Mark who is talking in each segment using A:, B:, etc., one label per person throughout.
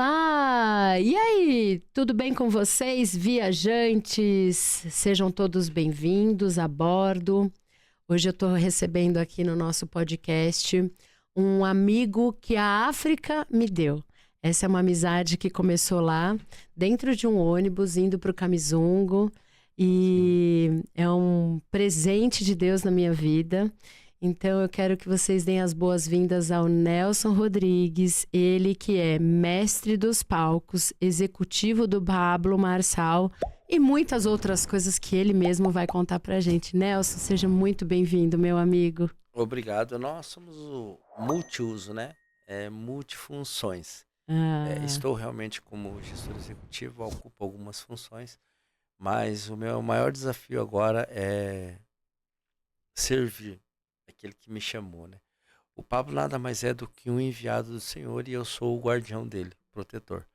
A: Olá! E aí, tudo bem com vocês, viajantes? Sejam todos bem-vindos a bordo. Hoje eu estou recebendo aqui no nosso podcast um amigo que a África me deu. Essa é uma amizade que começou lá, dentro de um ônibus, indo para o Kamizungo. E é um presente de Deus na minha vida. Então, eu quero que vocês deem as boas-vindas ao Nelson Rodrigues, ele que é mestre dos palcos, executivo do Pablo Marçal e muitas outras coisas que ele mesmo vai contar pra gente. Nelson, seja muito bem-vindo, meu amigo.
B: Obrigado. Nós somos o multiuso, né? Multifunções.
A: Ah,
B: Estou realmente como gestor executivo, ocupo algumas funções, mas o meu maior desafio agora é servir aquele que me chamou, né? O Pablo nada mais é do que um enviado do Senhor e eu sou o guardião dele, protetor.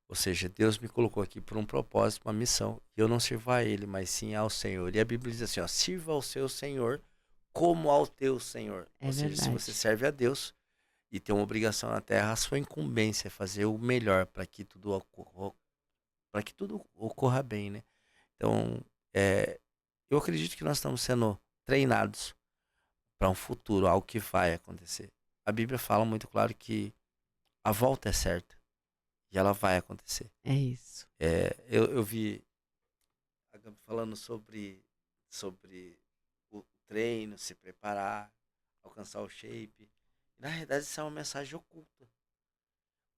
B: Ou seja, Deus me colocou aqui por um propósito, uma missão, e eu não sirvo a ele, mas sim ao Senhor. E a Bíblia diz assim, ó, sirva ao seu Senhor como ao teu Senhor.
A: é
B: Ou seja, se você
A: verdade.
B: serve a Deus e tem uma obrigação na terra, a sua incumbência é fazer o melhor para que tudo ocorra bem, né? Então, eu acredito que nós estamos sendo treinados para um futuro, algo que vai acontecer. A Bíblia fala muito claro que a volta é certa e ela vai acontecer.
A: É isso.
B: Eu vi a Gabi falando sobre o treino, se preparar, alcançar o shape. E, na realidade, isso é uma mensagem oculta.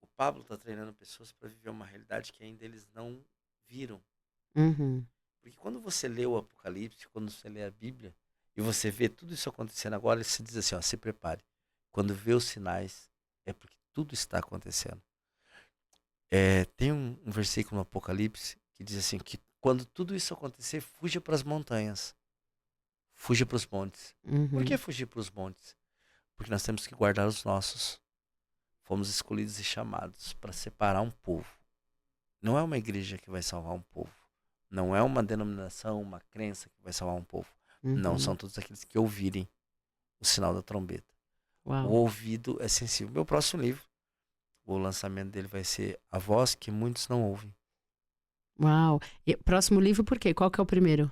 B: O Pablo está treinando pessoas para viver uma realidade que ainda eles não viram.
A: Uhum,
B: Porque quando você lê o Apocalipse, quando você lê a Bíblia, e você vê tudo isso acontecendo agora, você diz assim, ó, se prepare. Quando vê os sinais, é porque tudo está acontecendo. Tem um versículo no Apocalipse que diz assim, que quando tudo isso acontecer, fuja para as montanhas, fuja para os montes. Por que
A: uhum.
B: fugir para os montes? Porque nós temos que guardar os nossos. Fomos escolhidos e chamados para separar um povo. Não é uma igreja que vai salvar um povo. Não é uma denominação, uma crença que vai salvar um povo. Não,
A: Uhum.
B: são todos aqueles que ouvirem o sinal da trombeta. O
A: Uau.
B: ouvido é sensível. Meu próximo livro, o lançamento dele vai ser A Voz que Muitos Não Ouvem.
A: Uau. E próximo livro, por quê? Qual que é o primeiro?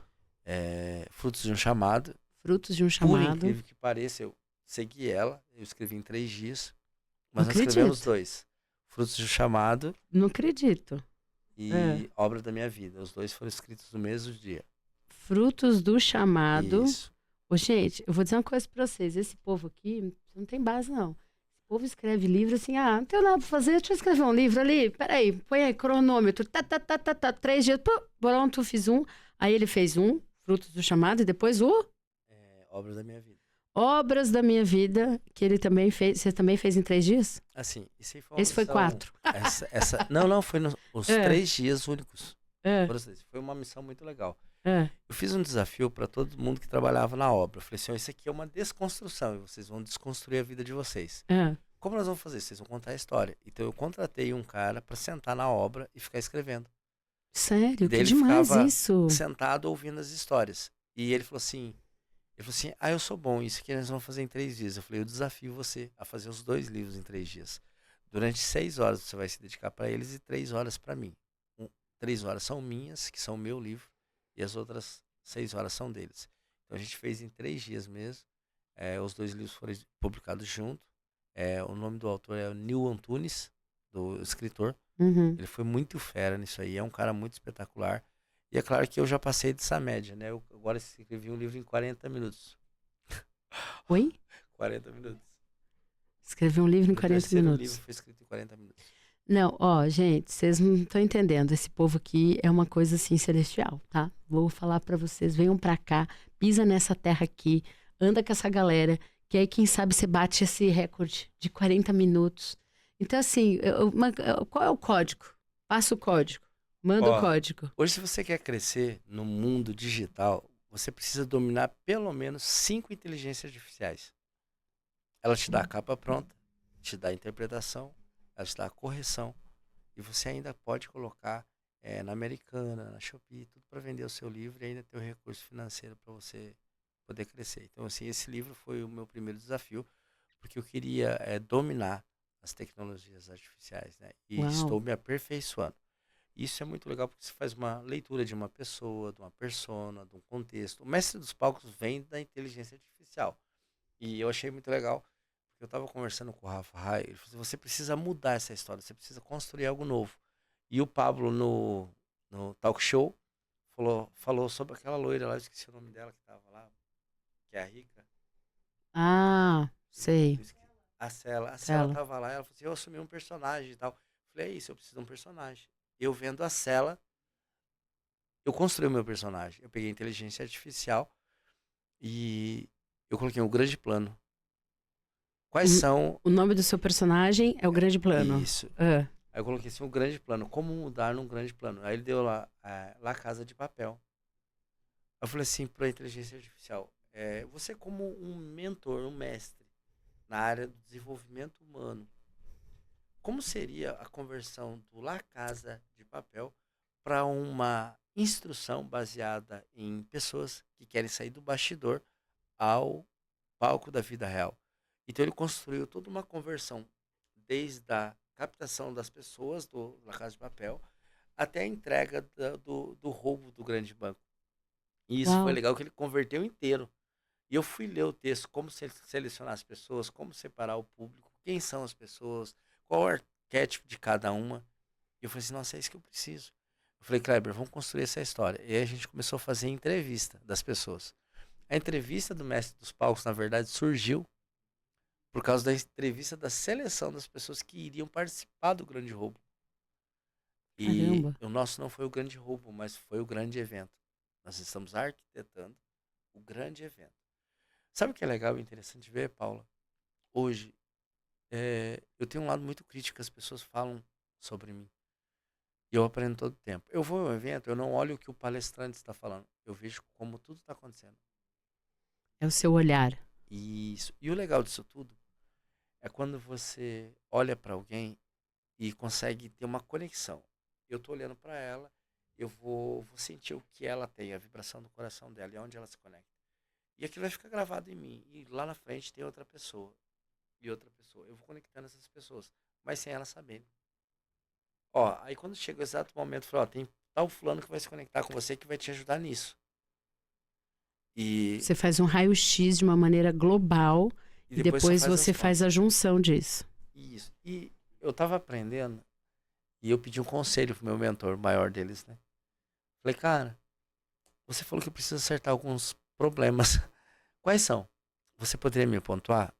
B: Frutos de um Chamado.
A: Frutos de um
B: Por
A: chamado.
B: incrível que pareça, eu segui ela. Eu escrevi em 3 dias.
A: Não
B: Mas nós escrevemos
A: acredito.
B: dois. Frutos de um Chamado
A: Não acredito. É.
B: e Obra da Minha Vida. Os dois foram escritos no mesmo dia.
A: Frutos do chamado.
B: Isso.
A: Ô, gente, eu vou dizer uma coisa pra vocês. Esse povo aqui não tem base, não. Esse povo escreve livro assim, não tenho nada pra fazer, deixa eu escrever um livro ali. Peraí, põe aí, cronômetro. Tá, 3 dias, pô, pronto, fiz um. Aí ele fez um, Frutos do Chamado, e depois o
B: Obra da Minha Vida.
A: Obras da Minha Vida, que ele também fez. Você também fez em 3 dias?
B: Assim, isso aí foi uma
A: Esse foi
B: missão.
A: 4.
B: Não, foi os
A: É,
B: 3 dias únicos.
A: é,
B: Foi uma missão muito legal.
A: é,
B: Eu fiz um desafio para todo mundo que trabalhava na obra. Eu falei assim: ó, isso aqui é uma desconstrução e vocês vão desconstruir a vida de vocês.
A: é.
B: Como nós vamos fazer? Vocês vão contar a história. Então eu contratei um cara para sentar na obra e ficar escrevendo. E
A: Sério,
B: daí
A: que
B: ele
A: demais
B: ficava
A: isso.
B: sentado ouvindo as histórias. E ele falou assim, eu sou bom, isso aqui nós vamos fazer em 3 dias. Eu falei, eu desafio você a fazer os 2 livros em 3 dias. Durante 6 horas você vai se dedicar para eles e 3 horas para mim. 3 horas são minhas, que são o meu livro, e as outras 6 horas são deles. Então a gente fez em 3 dias mesmo. Os 2 livros foram publicados junto. O nome do autor é o Neil Antunes, do escritor.
A: Uhum.
B: Ele foi muito fera nisso aí, é um cara muito espetacular. E é claro que eu já passei dessa média, né? Eu agora escrevi um livro em 40 minutos.
A: Oi?
B: 40 minutos.
A: Escrevi um livro em
B: Meu
A: 40
B: terceiro livro
A: minutos.
B: foi escrito em 40 minutos.
A: Não, ó, gente, vocês não estão entendendo. Esse povo aqui é uma coisa assim celestial, tá? Vou falar pra vocês, venham pra cá, pisa nessa terra aqui, anda com essa galera, que aí quem sabe você bate esse recorde de 40 minutos. Então assim, qual é o código? Passa o código, manda o
B: Ó,
A: código.
B: hoje se você quer crescer no mundo digital, você precisa dominar pelo menos 5 inteligências artificiais. Ela te dá a capa pronta, te dá a interpretação, ela te dá a correção. E você ainda pode colocar na Americana, na Shopee, tudo para vender o seu livro e ainda ter o recurso financeiro para você poder crescer. Então, assim, esse livro foi o meu primeiro desafio, porque eu queria dominar as tecnologias artificiais, né? E
A: Uau.
B: estou me aperfeiçoando. Isso é muito legal porque você faz uma leitura de uma pessoa, de uma persona, de um contexto. O mestre dos palcos vem da inteligência artificial. E eu achei muito legal, porque eu estava conversando com o Rafa Rai, ele falou assim, você precisa mudar essa história, você precisa construir algo novo. E o Pablo, no talk show, falou sobre aquela loira lá, eu esqueci o nome dela que estava lá, que é a Rica.
A: Ah, sei.
B: A Cela
A: Cela.
B: tava lá, ela falou assim, eu assumi um personagem e tal. Eu falei, é isso, eu preciso de um personagem. Eu vendo a Cela, eu construí o meu personagem. Eu peguei a inteligência artificial e eu coloquei um grande plano. Quais são...
A: O nome do seu personagem é o Grande Plano.
B: Isso.
A: Ah.
B: Aí eu coloquei assim, um grande plano. Como mudar num grande plano? Aí ele deu lá, La Casa de Papel. Eu falei assim para a inteligência artificial, você como um mentor, um mestre na área do desenvolvimento humano, como seria a conversão do La Casa de Papel para uma instrução baseada em pessoas que querem sair do bastidor ao palco da vida real? Então ele construiu toda uma conversão, desde a captação das pessoas do La Casa de Papel até a entrega do roubo do grande banco. E isso foi
A: Uau.
B: legal que ele converteu inteiro. E eu fui ler o texto, como selecionar as pessoas, como separar o público, quem são as pessoas, qual o arquétipo de cada uma. E eu falei assim, nossa, é isso que eu preciso. Eu falei, Kleber, vamos construir essa história. E aí a gente começou a fazer entrevista das pessoas. A entrevista do Mestre dos Palcos, na verdade, surgiu por causa da entrevista da seleção das pessoas que iriam participar do grande roubo. E
A: Caramba.
B: o nosso não foi o grande roubo, mas foi o grande evento. Nós estamos arquitetando o grande evento. Sabe o que é legal e interessante ver, Paula? Hoje, eu tenho um lado muito crítico que as pessoas falam sobre mim. E eu aprendo todo o tempo. Eu vou a um evento, eu não olho o que o palestrante está falando. Eu vejo como tudo está acontecendo.
A: É o seu olhar.
B: Isso. E o legal disso tudo é quando você olha para alguém e consegue ter uma conexão. Eu tô olhando para ela, eu vou sentir o que ela tem, a vibração do coração dela e onde ela se conecta. E aquilo vai ficar gravado em mim. E lá na frente tem outra pessoa. E outra pessoa. Eu vou conectando essas pessoas, mas sem elas saberem. Ó, aí quando chega o exato momento, eu falo, ó, tem tal fulano que vai se conectar com você que vai te ajudar nisso. E
A: Você faz um raio-x de uma maneira global e depois
B: só
A: você
B: as
A: faz a junção disso.
B: Isso. E eu tava aprendendo e eu pedi um conselho pro meu mentor, o maior deles, né? Falei, cara, você falou que eu preciso acertar alguns problemas. Quais são? Você poderia me pontuar?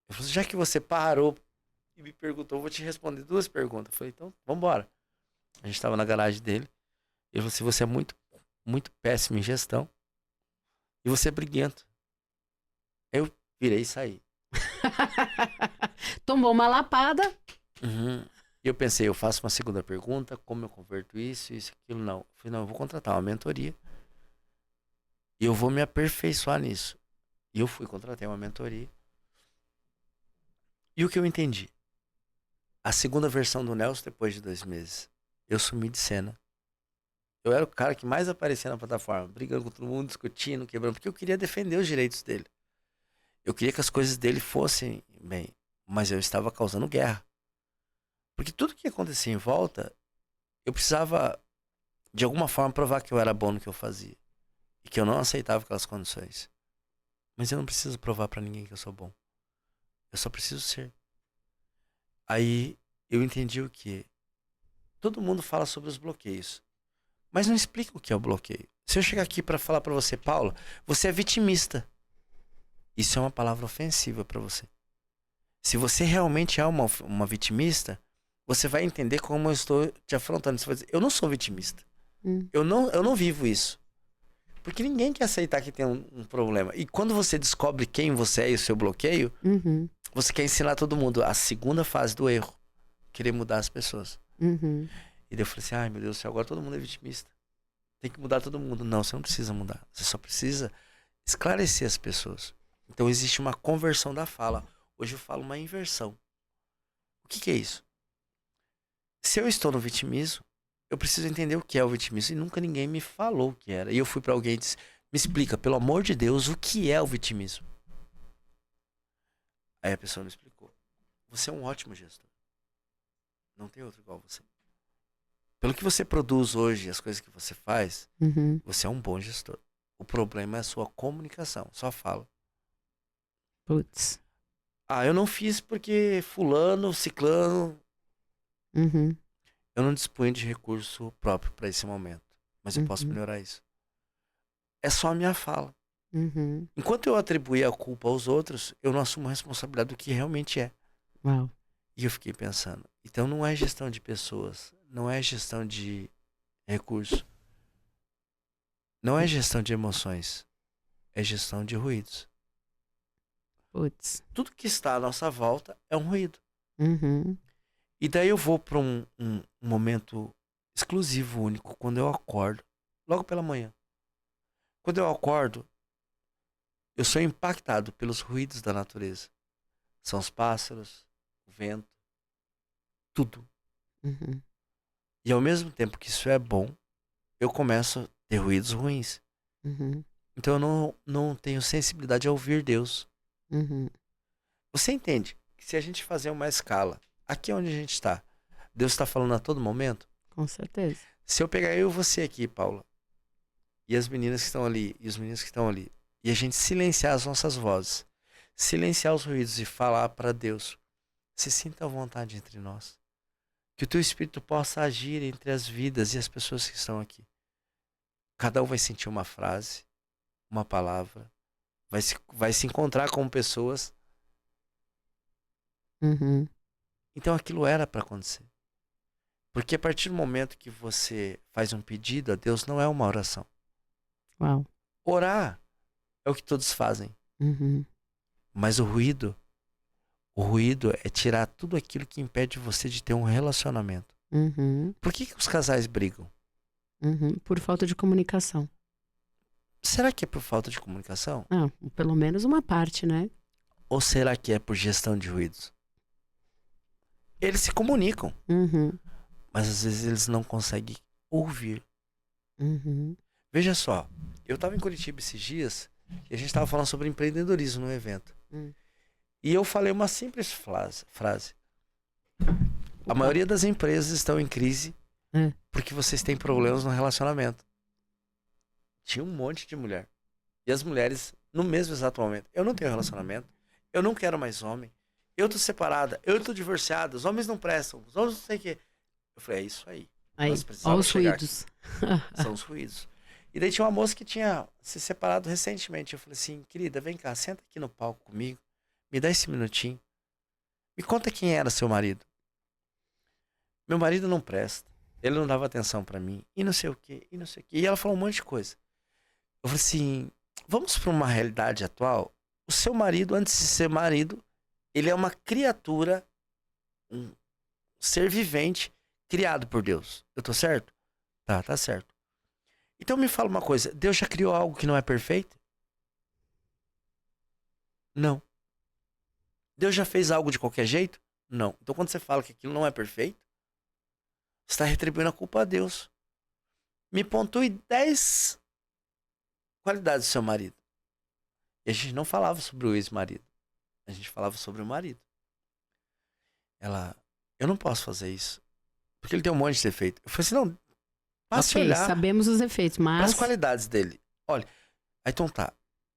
B: Eu falei, já que você parou e me perguntou, eu vou te responder duas perguntas. Eu falei, então, vambora. A gente estava na garagem dele. Ele falou assim, você é muito, muito péssimo em gestão e você é briguento. Eu virei e saí.
A: Tomou uma lapada.
B: Uhum. E eu pensei, eu faço uma segunda pergunta, como eu converto isso, aquilo, não. Eu falei, não, eu vou contratar uma mentoria e eu vou me aperfeiçoar nisso. E eu fui, contratei uma mentoria. E o que eu entendi? A segunda versão do Nelson, depois de 2 meses, eu sumi de cena. Eu era o cara que mais aparecia na plataforma, brigando com todo mundo, discutindo, quebrando, porque eu queria defender os direitos dele. Eu queria que as coisas dele fossem bem, mas eu estava causando guerra. Porque tudo que acontecia em volta, eu precisava, de alguma forma, provar que eu era bom no que eu fazia. E que eu não aceitava aquelas condições. Mas eu não preciso provar pra ninguém que eu sou bom. Eu só preciso ser. Aí eu entendi o que? Todo mundo fala sobre os bloqueios, mas não explica o que é o bloqueio. Se eu chegar aqui pra falar pra você, Paula, você é vitimista. Isso é uma palavra ofensiva pra você. Se você realmente é uma vitimista, você vai entender como eu estou te afrontando. Você vai dizer, eu não sou vitimista. Eu não vivo isso. Porque ninguém quer aceitar que tem um problema. E quando você descobre quem você é e o seu bloqueio, você quer ensinar todo mundo a segunda fase do erro. Querer mudar as pessoas. E daí eu falei assim, ai meu Deus do céu, agora todo mundo é vitimista. Tem que mudar todo mundo. Não, você não precisa mudar. Você só precisa esclarecer as pessoas. Então existe uma conversão da fala. Hoje eu falo uma inversão. O que é isso? Se eu estou no vitimismo, eu preciso entender o que é o vitimismo. E nunca ninguém me falou o que era. E eu fui pra alguém e disse, me explica, pelo amor de Deus, o que é o vitimismo. Aí a pessoa me explicou. Você é um ótimo gestor. Não tem outro igual você. Pelo que você produz hoje, as coisas que você faz, você é um bom gestor. O problema é a sua comunicação, sua fala.
A: Putz.
B: Ah, eu não fiz porque fulano, ciclano... Eu não disponho de recurso próprio para esse momento. Mas eu posso melhorar isso. É só a minha fala. Enquanto eu atribuir a culpa aos outros, eu não assumo a responsabilidade do que realmente é.
A: Uau.
B: E eu fiquei pensando, então não é gestão de pessoas, não é gestão de recurso, não é gestão de emoções, é gestão de ruídos.
A: Putz.
B: Tudo que está à nossa volta é um ruído. E daí eu vou para um momento exclusivo, único, quando eu acordo, logo pela manhã. Quando eu acordo, eu sou impactado pelos ruídos da natureza. São os pássaros, o vento, tudo. E ao mesmo tempo que isso é bom, eu começo a ter ruídos ruins. Então eu não tenho sensibilidade a ouvir Deus. Você entende que se a gente fazer uma escala, aqui onde a gente está, Deus está falando a todo momento?
A: Com certeza.
B: Se eu pegar eu e você aqui, Paula, e as meninas que estão ali, e os meninos que estão ali, e a gente silenciar as nossas vozes, silenciar os ruídos e falar para Deus, se sinta à vontade entre nós. Que o teu Espírito possa agir entre as vidas e as pessoas que estão aqui. Cada um vai sentir uma frase, uma palavra, vai se encontrar com pessoas. Então aquilo era para acontecer. Porque a partir do momento que você faz um pedido a Deus, não é uma oração.
A: Uau.
B: Orar é o que todos fazem. Mas o ruído é tirar tudo aquilo que impede você de ter um relacionamento. Por que os casais brigam?
A: Por falta de comunicação.
B: Será que é por falta de comunicação?
A: Ah, pelo menos uma parte, né?
B: Ou será que é por gestão de ruídos? Eles se comunicam, mas às vezes eles não conseguem ouvir. Veja só, eu estava em Curitiba esses dias e a gente estava falando sobre empreendedorismo no evento. E eu falei uma simples frase. A maioria das empresas estão em crise porque vocês têm problemas no relacionamento. Tinha um monte de mulher. E as mulheres, no mesmo exato momento, eu não tenho relacionamento, eu não quero mais homem, eu tô separada, eu tô divorciada, os homens não prestam, os homens não sei o quê. Eu falei, é isso aí. Nós precisamos
A: os
B: chegar
A: ruídos.
B: aqui. São os ruídos. E daí tinha uma moça que tinha se separado recentemente. Eu falei assim, querida, vem cá, senta aqui no palco comigo, me dá esse minutinho. Me conta quem era seu marido. Meu marido não presta, ele não dava atenção pra mim, e não sei o quê, e não sei o quê. E ela falou um monte de coisa. Eu falei assim, vamos para uma realidade atual. O seu marido, antes de ser marido, ele é uma criatura, um ser vivente, criado por Deus. Eu tô certo? Tá certo. Então me fala uma coisa, Deus já criou algo que não é perfeito? Não. Deus já fez algo de qualquer jeito? Não. Então quando você fala que aquilo não é perfeito, você está retribuindo a culpa a Deus. Me pontue 10 qualidades do seu marido. E a gente não falava sobre o ex-marido. A gente falava sobre o marido. Ela, eu não posso fazer isso. Porque ele tem um monte de defeito. Eu falei assim, não, passe a olhar
A: sabemos os efeitos, mas...
B: as qualidades dele. Olha, aí então tá.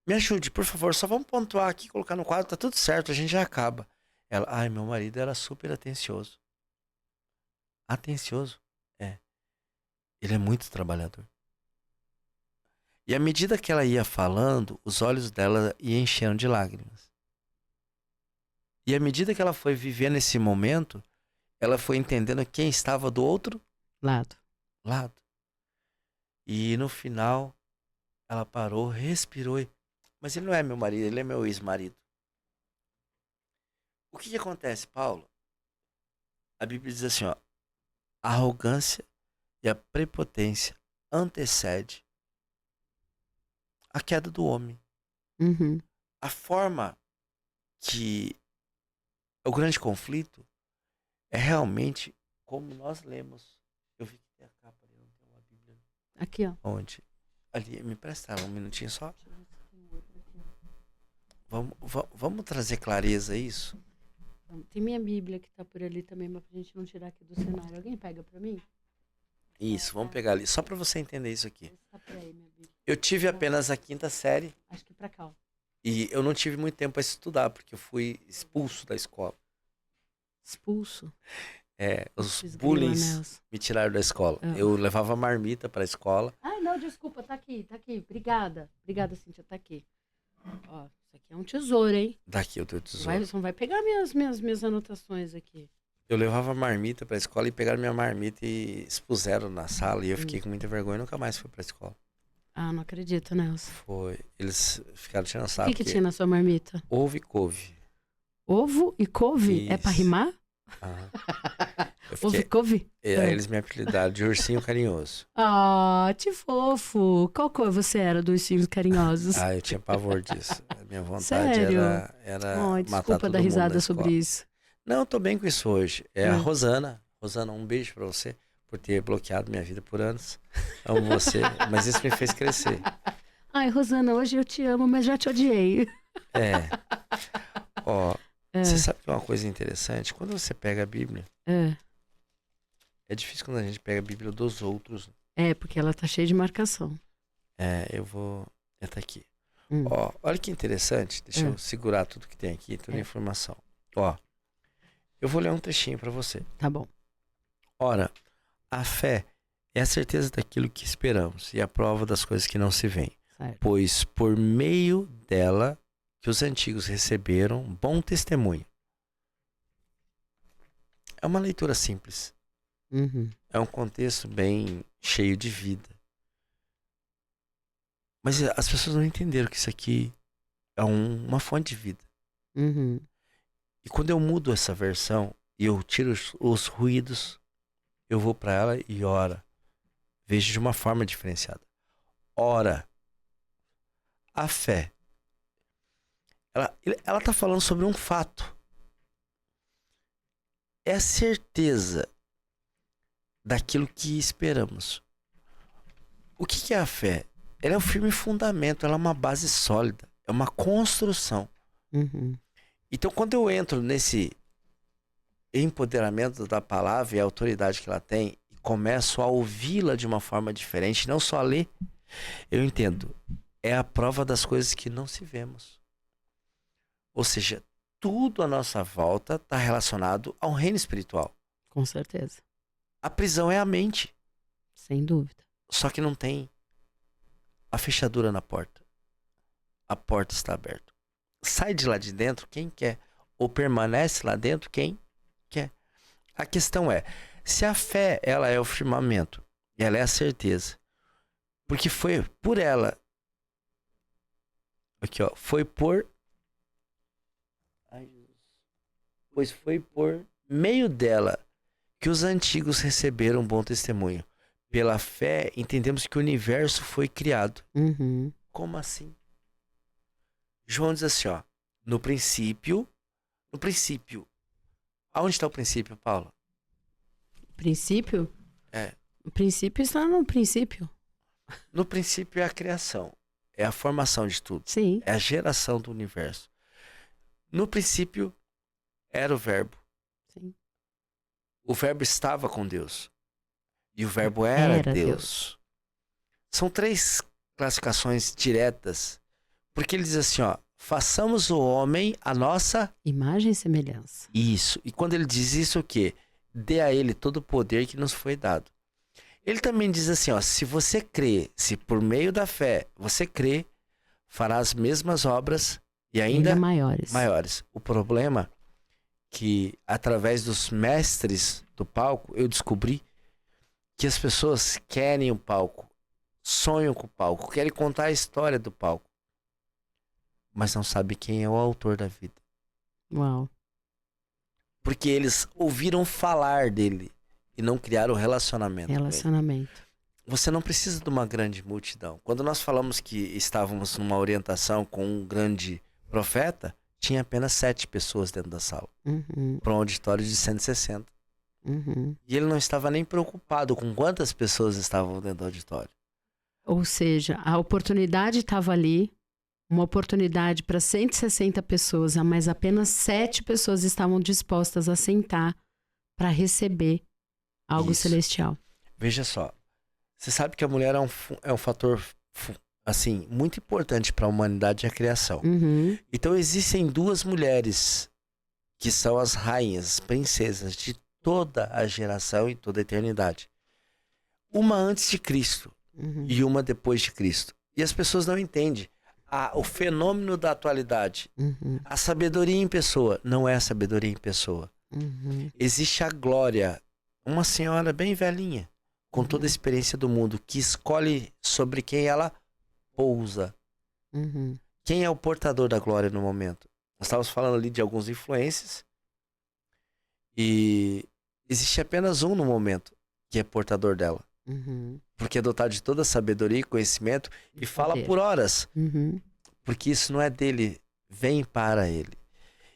B: Me ajude, por favor, só vamos pontuar aqui, colocar no quadro, tá tudo certo, a gente já acaba. Ela, ai, meu marido era super atencioso. Atencioso? É. Ele é muito trabalhador. E à medida que ela ia falando, os olhos dela iam enchendo de lágrimas. E à medida que ela foi vivendo esse momento, ela foi entendendo quem estava do outro
A: lado.
B: E no final, ela parou, respirou e... Mas ele não é meu marido, ele é meu ex-marido. O que acontece, Paulo? A Bíblia diz assim, ó. A arrogância e a prepotência antecede a queda do homem. A forma que o grande conflito é realmente como nós lemos. Eu vi que tem a capa ali, não tem uma Bíblia.
A: Aqui, ó.
B: Onde? Ali, me presta um minutinho só. Vamos trazer clareza a isso?
A: Tem minha Bíblia que tá por ali também, mas pra gente não tirar aqui do cenário. Alguém pega pra mim?
B: Isso, vamos pegar ali. Só pra você entender isso aqui.
A: Tá por aí, minha Bíblia.
B: Eu tive apenas a 5ª série
A: Acho que pra cá, ó.
B: e eu não tive muito tempo para estudar, porque eu fui expulso da escola.
A: Expulso.
B: Os
A: Fiz
B: bullies
A: grila, Nelson.
B: me tiraram da escola.
A: Ah.
B: Eu levava marmita pra escola.
A: Ai, não, desculpa, tá aqui, tá aqui. Obrigada. Obrigada, Cíntia, tá aqui. Ó, isso aqui é um tesouro, hein?
B: Daqui eu tenho tesouro.
A: Você não vai pegar minhas anotações aqui.
B: Eu levava marmita pra escola e pegaram minha marmita e expuseram na sala. E eu fiquei com muita vergonha e nunca mais fui pra escola.
A: Ah, não acredito, Nelson.
B: Foi. Eles ficaram tirando
A: O
B: sarro.
A: que tinha na sua marmita?
B: Ovo e couve.
A: Ovo e couve? É pra
B: Isso.
A: rimar?
B: Aham. Eu
A: Ovo e
B: fiquei...
A: couve?
B: Aí eles me apelidaram de ursinho carinhoso.
A: Ah, que fofo. Qual cor você era dos ursinhos carinhosos?
B: Ah, eu tinha pavor disso. A minha vontade
A: Sério?
B: era
A: Ai,
B: matar
A: desculpa
B: todo
A: dar
B: mundo
A: risada
B: na
A: sobre
B: escola.
A: isso.
B: Não, eu tô bem com isso hoje. É a
A: Hum.
B: Rosana. Rosana, um beijo pra você por ter bloqueado minha vida por anos. Amo você, mas isso me fez crescer.
A: Ai, Rosana, hoje eu te amo, mas já te odiei.
B: Ó, você sabe que é uma coisa interessante? Quando você pega a Bíblia, é difícil quando a gente pega a Bíblia dos outros.
A: Porque ela tá cheia de marcação.
B: Eu vou... tá aqui.
A: Hum.
B: Ó, olha que interessante. Deixa eu segurar tudo que tem aqui, toda a informação. Ó, eu vou ler um trechinho pra você.
A: Tá bom.
B: Ora, a fé é a certeza daquilo que esperamos e a prova das coisas que não se veem.
A: Certo.
B: Pois por meio dela que os antigos receberam bom testemunho. É uma leitura simples.
A: Uhum.
B: É um contexto bem cheio de vida. Mas as pessoas não entenderam que isso aqui é uma fonte de vida.
A: Uhum.
B: E quando eu mudo essa versão e eu tiro os ruídos, eu vou para ela e oro. Vejo de uma forma diferenciada. Ora. A fé. Ela está falando sobre um fato. É a certeza daquilo que esperamos. O que é a fé? Ela é um firme fundamento, ela é uma base sólida, é uma construção.
A: Uhum.
B: Então, quando eu entro nesse empoderamento da palavra e a autoridade que ela tem, e começo a ouvi-la de uma forma diferente, não só a ler, eu entendo. É a prova das coisas que não se vemos. Ou seja, tudo à nossa volta está relacionado ao reino espiritual.
A: Com certeza.
B: A prisão é a mente.
A: Sem dúvida.
B: Só que não tem a fechadura na porta. A porta está aberta. Sai de lá de dentro quem quer. Ou permanece lá dentro quem quer. A questão é, se a fé ela é o firmamento, ela é a certeza. Porque foi por ela. Aqui, ó. Pois foi por meio dela que os antigos receberam um bom testemunho. Pela fé, entendemos que o universo foi criado.
A: Uhum.
B: Como assim? João diz assim, ó. No princípio. Aonde está o princípio, Paula?
A: Princípio? O princípio está no princípio.
B: No princípio é a criação. É a formação de tudo.
A: Sim.
B: É a geração do universo. No princípio era o verbo.
A: Sim.
B: O verbo estava com Deus. E o verbo era Deus.
A: Deus.
B: São 3 classificações diretas. Porque ele diz assim, ó. Façamos o homem a nossa...
A: Imagem e semelhança.
B: Isso. E quando ele diz isso, o quê? Dê a ele todo o poder que nos foi dado. Ele também diz assim, ó. Se você crê, se por meio da fé você crê, fará as mesmas obras e ainda maiores. O problema é que, através dos mestres do palco, eu descobri que as pessoas querem o palco, sonham com o palco, querem contar a história do palco, mas não sabem quem é o autor da vida.
A: Uau.
B: Porque eles ouviram falar dele e não criaram relacionamento. Você não precisa de uma grande multidão. Quando nós falamos que estávamos numa orientação com um grande profeta, tinha apenas 7 pessoas dentro da sala.
A: Uhum.
B: Para um auditório de 160.
A: Uhum.
B: E ele não estava nem preocupado com quantas pessoas estavam dentro do auditório.
A: Ou seja, a oportunidade estava ali, uma oportunidade para 160 pessoas, mas apenas 7 pessoas estavam dispostas a sentar para receber algo
B: Isso.
A: celestial.
B: Veja só, você sabe que a mulher é um fator assim muito importante para a humanidade e a criação.
A: Uhum,
B: Então existem duas mulheres que são as rainhas, as princesas de toda a geração e toda a eternidade. Uma antes de Cristo
A: uhum,
B: e uma depois de Cristo. E as pessoas não entendem. O fenômeno da atualidade,
A: uhum,
B: a sabedoria em pessoa, não é a sabedoria em pessoa.
A: uhum,
B: Existe a glória, uma senhora bem velhinha, com toda a experiência do mundo, que escolhe sobre quem ela pousa.
A: uhum,
B: Quem é o portador da glória no momento? Nós estávamos falando ali de alguns influencers e existe apenas um no momento que é portador dela.
A: uhum.
B: Porque é dotado de toda a sabedoria e conhecimento e fala
A: Poder.
B: por horas.
A: Uhum,
B: Porque isso não é dele, vem para ele.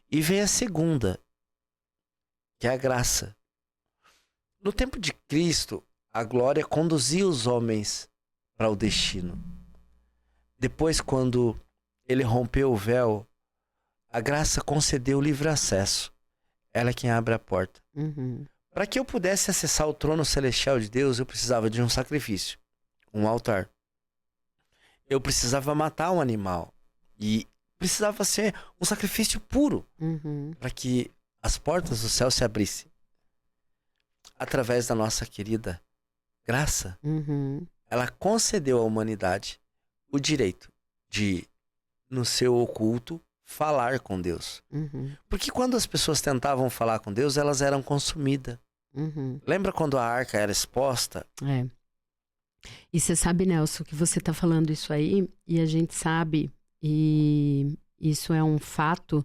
B: E vem a segunda, que é a graça. No tempo de Cristo, a glória conduzia os homens para o destino. Depois, quando ele rompeu o véu, a graça concedeu livre acesso. Ela é quem abre a porta.
A: uhum,
B: Para que eu pudesse acessar o trono celestial de Deus, eu precisava de um sacrifício, um altar. Eu precisava matar um animal. E precisava ser um sacrifício puro
A: uhum,
B: para que as portas do céu se abrissem. Através da nossa querida graça,
A: uhum,
B: ela concedeu à humanidade o direito de, no seu oculto, falar com Deus.
A: uhum,
B: Porque quando as pessoas tentavam falar com Deus, elas eram consumidas.
A: uhum.
B: Lembra quando a arca era exposta?
A: É. E você sabe, Nelson, que você está falando isso aí, e a gente sabe, e isso é um fato,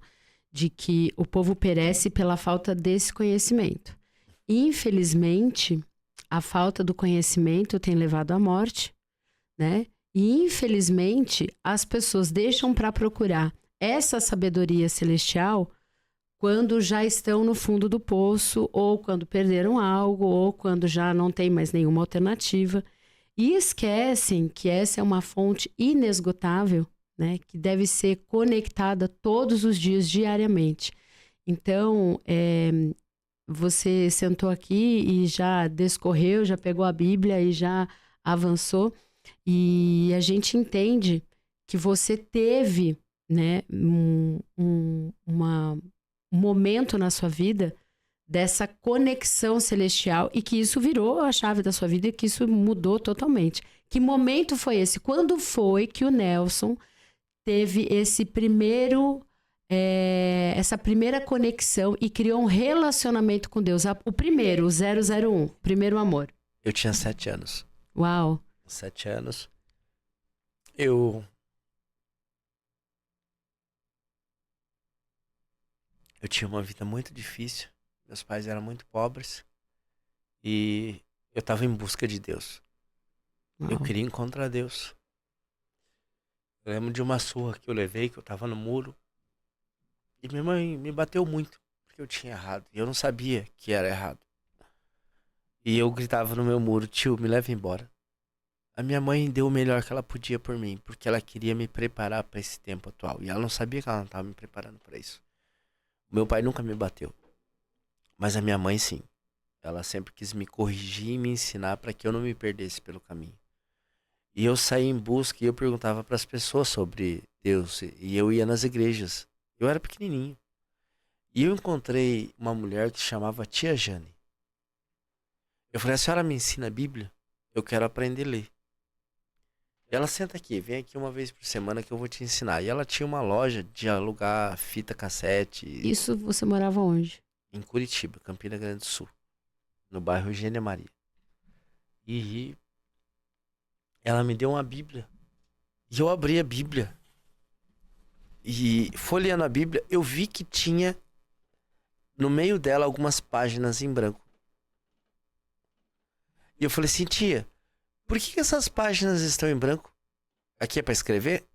A: de que o povo perece pela falta desse conhecimento. Infelizmente, a falta do conhecimento tem levado à morte, né? E infelizmente, as pessoas deixam para procurar essa sabedoria celestial quando já estão no fundo do poço, ou quando perderam algo, ou quando já não tem mais nenhuma alternativa. E esquecem que essa é uma fonte inesgotável, né? Que deve ser conectada todos os dias, diariamente. Então, você sentou aqui e já descorreu, já pegou a Bíblia e já avançou. E a gente entende que você teve, né, um momento na sua vida dessa conexão celestial e que isso virou a chave da sua vida e que isso mudou totalmente. Que momento foi esse? Quando foi que o Nelson teve esse essa primeira conexão e criou um relacionamento com Deus? O primeiro, o 001, primeiro amor.
B: Eu tinha 7 anos.
A: Uau.
B: 7 anos. Eu tinha uma vida muito difícil. Meus pais eram muito pobres. E eu estava em busca de Deus. Eu
A: Uau.
B: queria encontrar Deus. Eu lembro de uma surra que eu levei, que eu tava no muro. E minha mãe me bateu muito, porque eu tinha errado. E eu não sabia que era errado. E eu gritava no meu muro: tio, me leva embora. A minha mãe deu o melhor que ela podia por mim, porque ela queria me preparar para esse tempo atual. E ela não sabia que ela não estava me preparando para isso. O meu pai nunca me bateu. Mas a minha mãe, sim. Ela sempre quis me corrigir e me ensinar para que eu não me perdesse pelo caminho. E eu saí em busca e eu perguntava para as pessoas sobre Deus. E eu ia nas igrejas. Eu era pequenininho. E eu encontrei uma mulher que se chamava Tia Jane. Eu falei: a senhora me ensina a Bíblia? Eu quero aprender a ler. E ela: senta aqui, vem aqui uma vez por semana que eu vou te ensinar. E ela tinha uma loja de alugar fita cassete.
A: Isso você morava onde?
B: Em Curitiba, Campina Grande do Sul. No bairro Eugênia Maria. E ela me deu uma Bíblia. E eu abri a Bíblia. E folheando a Bíblia, eu vi que tinha no meio dela algumas páginas em branco. E eu falei assim: tia, por que essas páginas estão em branco? Aqui é para escrever?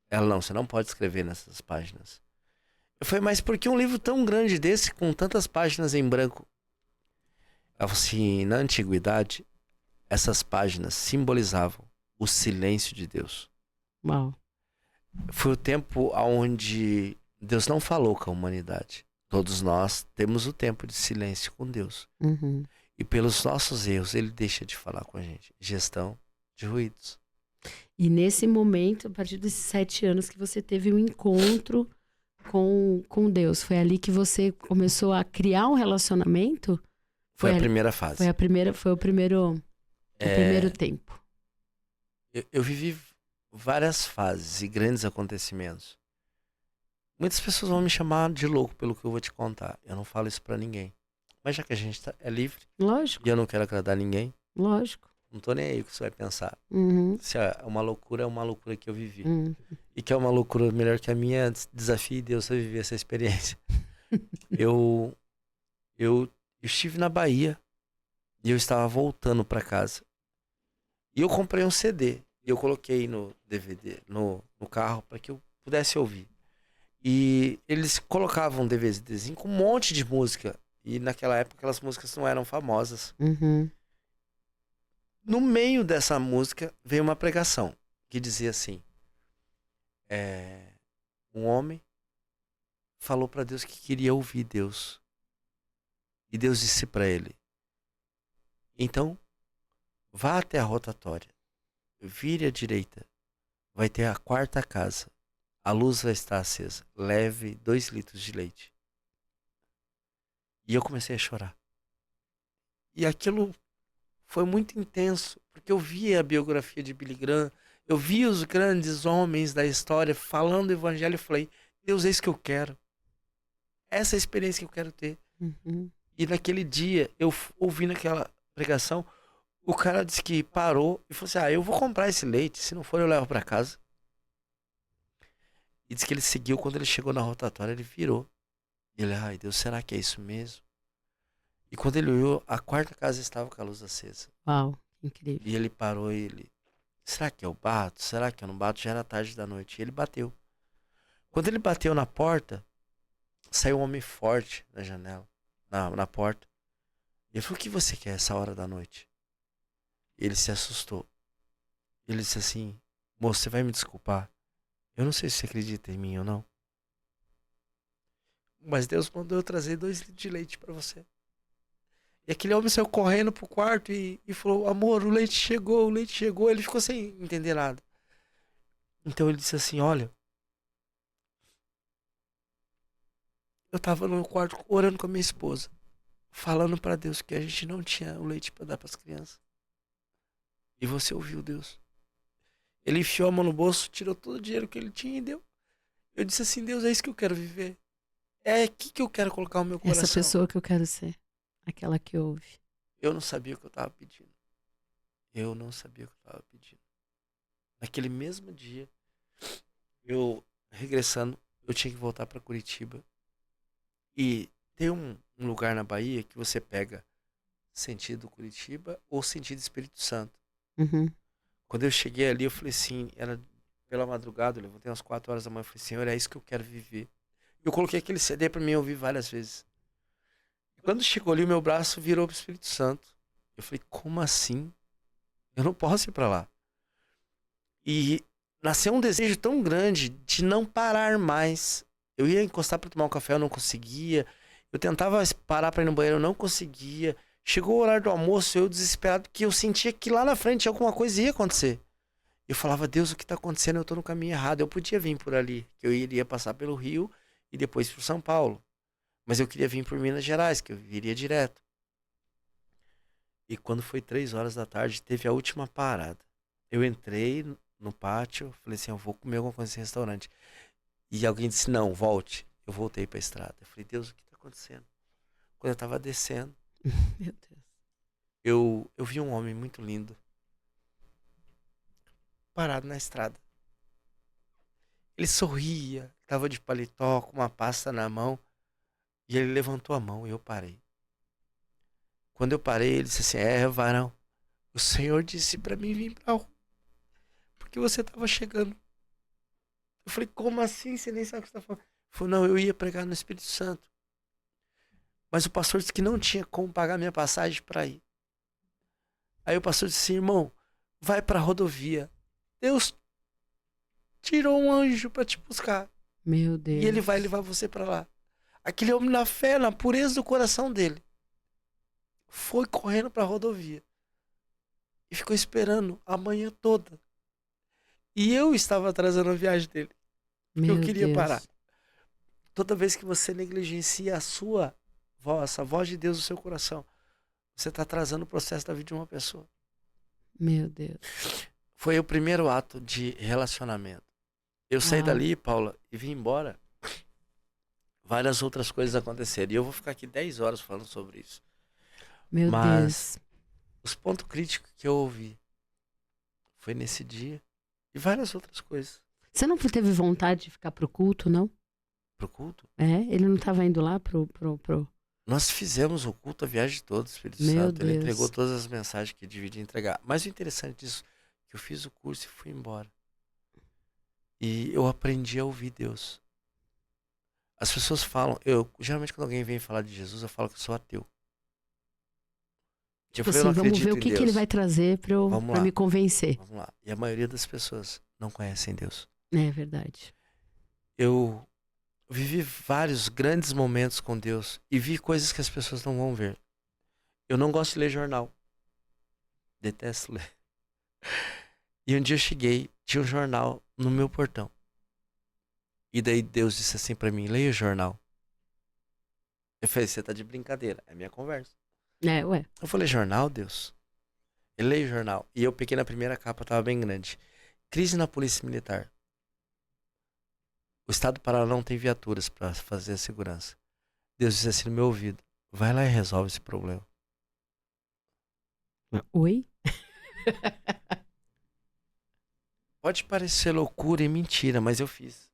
B: Ela: não, você não pode escrever nessas páginas. Eu falei: mas por que um livro tão grande desse, com tantas páginas em branco? Ela falou assim: na antiguidade, essas páginas simbolizavam o silêncio de Deus.
A: Uau.
B: foi o tempo onde Deus não falou com a humanidade. Todos nós temos o tempo de silêncio com Deus.
A: Uhum.
B: E pelos nossos erros, ele deixa de falar com a gente. Gestão de ruídos.
A: E nesse momento, a partir desses 7 anos que você teve um encontro com Deus, foi ali que você começou a criar um relacionamento?
B: Foi a
A: ali-
B: primeira fase.
A: Foi o primeiro tempo.
B: Eu vivi várias fases e grandes acontecimentos. Muitas pessoas vão me chamar de louco pelo que eu vou te contar. Eu não falo isso pra ninguém. Mas já que a gente é livre
A: Lógico,
B: e eu não quero agradar ninguém,
A: lógico.
B: não tô nem aí o que você vai pensar.
A: Uhum,
B: Se é uma loucura que eu vivi.
A: uhum.
B: E que é uma loucura melhor que a minha, desafie Deus a viver essa experiência. Eu, eu estive na Bahia e eu estava voltando para casa. E eu comprei um CD. E eu coloquei no DVD, no carro, para que eu pudesse ouvir. E eles colocavam um DVDzinho com um monte de música. E naquela época aquelas músicas não eram famosas.
A: Uhum.
B: No meio dessa música veio uma pregação que dizia assim: um homem falou para Deus que queria ouvir Deus. E Deus disse para ele: então, vá até a rotatória, vire à direita, vai ter a quarta casa, a luz vai estar acesa, leve 2 litros de leite. E eu comecei a chorar. E aquilo foi muito intenso, porque eu via a biografia de Billy Graham, eu via os grandes homens da história falando do evangelho e falei: Deus, é isso que eu quero. Essa é a experiência que eu quero ter.
A: Uhum.
B: E naquele dia, eu ouvindo aquela pregação, o cara disse que parou e falou assim: eu vou comprar esse leite, se não for eu levo pra casa. E disse que ele seguiu, quando ele chegou na rotatória, ele virou. E ele: ai Deus, será que é isso mesmo? E quando ele olhou, a quarta casa estava com a luz acesa.
A: Uau, incrível.
B: E ele parou e ele: será que eu bato? Será que eu não bato? Já era tarde da noite. E ele bateu. Quando ele bateu na porta, saiu um homem forte da janela, na porta. E ele falou: o que você quer essa hora da noite? E ele se assustou. Ele disse assim: moço, você vai me desculpar. Eu não sei se você acredita em mim ou não, mas Deus mandou eu trazer 2 litros de leite para você. E aquele homem saiu correndo pro quarto e falou: amor, o leite chegou, o leite chegou. Ele ficou sem entender nada. Então ele disse assim: olha, eu tava no quarto orando com a minha esposa, falando para Deus que a gente não tinha o leite para dar para as crianças. E você ouviu Deus. Ele enfiou a mão no bolso, tirou todo o dinheiro que ele tinha e deu. Eu disse assim: Deus, é isso que eu quero viver. É aqui que eu quero colocar o meu coração.
A: Essa pessoa que eu quero ser. Aquela que ouve.
B: Eu não sabia o que eu estava pedindo. Eu não sabia o que eu estava pedindo. Naquele mesmo dia, eu regressando, eu tinha que voltar para Curitiba. E tem um lugar na Bahia que você pega sentido Curitiba ou sentido Espírito Santo.
A: Uhum.
B: Quando eu cheguei ali, eu falei assim, era pela madrugada, eu levantei umas 4 horas da manhã, eu falei: Senhor, é isso que eu quero viver. Eu coloquei aquele CD para mim ouvir várias vezes. E quando chegou ali, o meu braço virou pro Espírito Santo. Eu falei: como assim? Eu não posso ir para lá. E nasceu um desejo tão grande de não parar mais. Eu ia encostar para tomar um café, eu não conseguia. Eu tentava parar para ir no banheiro, eu não conseguia. Chegou o horário do almoço, eu desesperado, porque eu sentia que lá na frente alguma coisa ia acontecer. Eu falava: Deus, o que está acontecendo? Eu estou no caminho errado. Eu podia vir por ali, que eu iria passar pelo Rio e depois por São Paulo. Mas eu queria vir por Minas Gerais, que eu viria direto. E quando foi 3 horas da tarde, teve a última parada. Eu entrei no pátio, falei assim: eu vou comer alguma coisa nesse restaurante. E alguém disse: não, volte. Eu voltei para a estrada. Eu falei: Deus, o que está acontecendo? Quando eu estava descendo,
A: Meu Deus.
B: eu vi um homem muito lindo parado na estrada. Ele sorria, estava de paletó, com uma pasta na mão. E ele levantou a mão e eu parei. Quando eu parei, ele disse assim: varão, o Senhor disse para mim vir pra rua, porque você estava chegando. Eu falei: como assim? Você nem sabe o que você está falando. Ele falou: não, eu ia pregar no Espírito Santo. Mas o pastor disse que não tinha como pagar minha passagem para ir. Aí o pastor disse assim: irmão, vai para a rodovia. Deus tirou um anjo pra te buscar.
A: Meu Deus.
B: E ele vai levar você pra lá. Aquele homem na fé, na pureza do coração dele, foi correndo pra rodovia. E ficou esperando a manhã toda. E eu estava atrasando a viagem dele. Porque eu queria parar. Toda vez que você negligencia a sua voz, a voz de Deus no seu coração, você está atrasando o processo da vida de uma pessoa.
A: Meu Deus.
B: Foi o primeiro ato de relacionamento. Eu saí dali, Paula, e vim embora. Várias outras coisas aconteceram. E eu vou ficar aqui 10 horas falando sobre isso.
A: Meu
B: Mas
A: Deus.
B: os pontos críticos que eu ouvi foi nesse dia. E várias outras coisas.
A: Você não teve vontade de ficar pro culto, não?
B: Pro culto?
A: É? Ele não estava indo lá pro...
B: Nós fizemos o culto a viagem toda, Espírito
A: Meu
B: Santo. Ele
A: Deus.
B: entregou todas as mensagens que devia entregar. Mas o interessante disso é que eu fiz o curso e fui embora. E eu aprendi a ouvir Deus. As pessoas falam, geralmente quando alguém vem falar de Jesus, eu falo que eu sou ateu.
A: Tipo assim, vamos ver o que ele vai trazer pra me convencer.
B: Vamos lá. E a maioria das pessoas não conhecem Deus.
A: É verdade.
B: Eu vivi vários grandes momentos com Deus e vi coisas que as pessoas não vão ver. Eu não gosto de ler jornal. Detesto ler. E um dia eu cheguei, tinha um jornal no meu portão. E daí Deus disse assim pra mim, leia o jornal. Eu falei, você tá de brincadeira, é minha conversa.
A: Ué.
B: Eu falei, jornal, Deus? Eu leio o jornal. E eu peguei na primeira capa, tava bem grande. Crise na Polícia Militar. O Estado do Paraná não tem viaturas para fazer a segurança. Deus disse assim no meu ouvido, vai lá e resolve esse problema.
A: Oi?
B: Pode parecer loucura e mentira, mas eu fiz.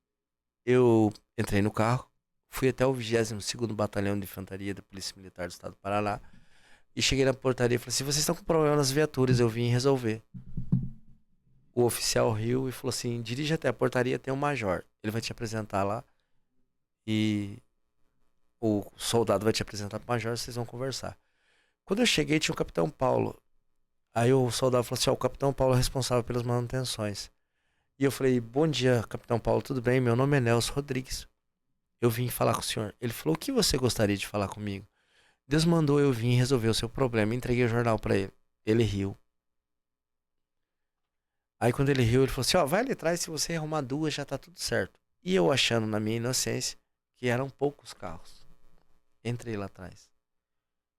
B: Eu entrei no carro, fui até o 22º Batalhão de Infantaria da Polícia Militar do Estado do Paraná e cheguei na portaria e falei assim, vocês estão com problema nas viaturas, eu vim resolver. O oficial riu e falou assim, dirige até a portaria, tem um major. Ele vai te apresentar lá e o soldado vai te apresentar pro major, vocês vão conversar. Quando eu cheguei, tinha o Capitão Paulo. Aí o soldado falou assim, o Capitão Paulo é responsável pelas manutenções. E eu falei, bom dia, Capitão Paulo, tudo bem? Meu nome é Nelson Rodrigues. Eu vim falar com o senhor. Ele falou, o que você gostaria de falar comigo? Deus mandou eu vir resolver o seu problema. Entreguei o jornal para ele. Ele riu. Aí quando ele riu, ele falou assim, vai ali atrás, se você arrumar 2, já tá tudo certo. E eu achando na minha inocência que eram poucos carros. Entrei lá atrás.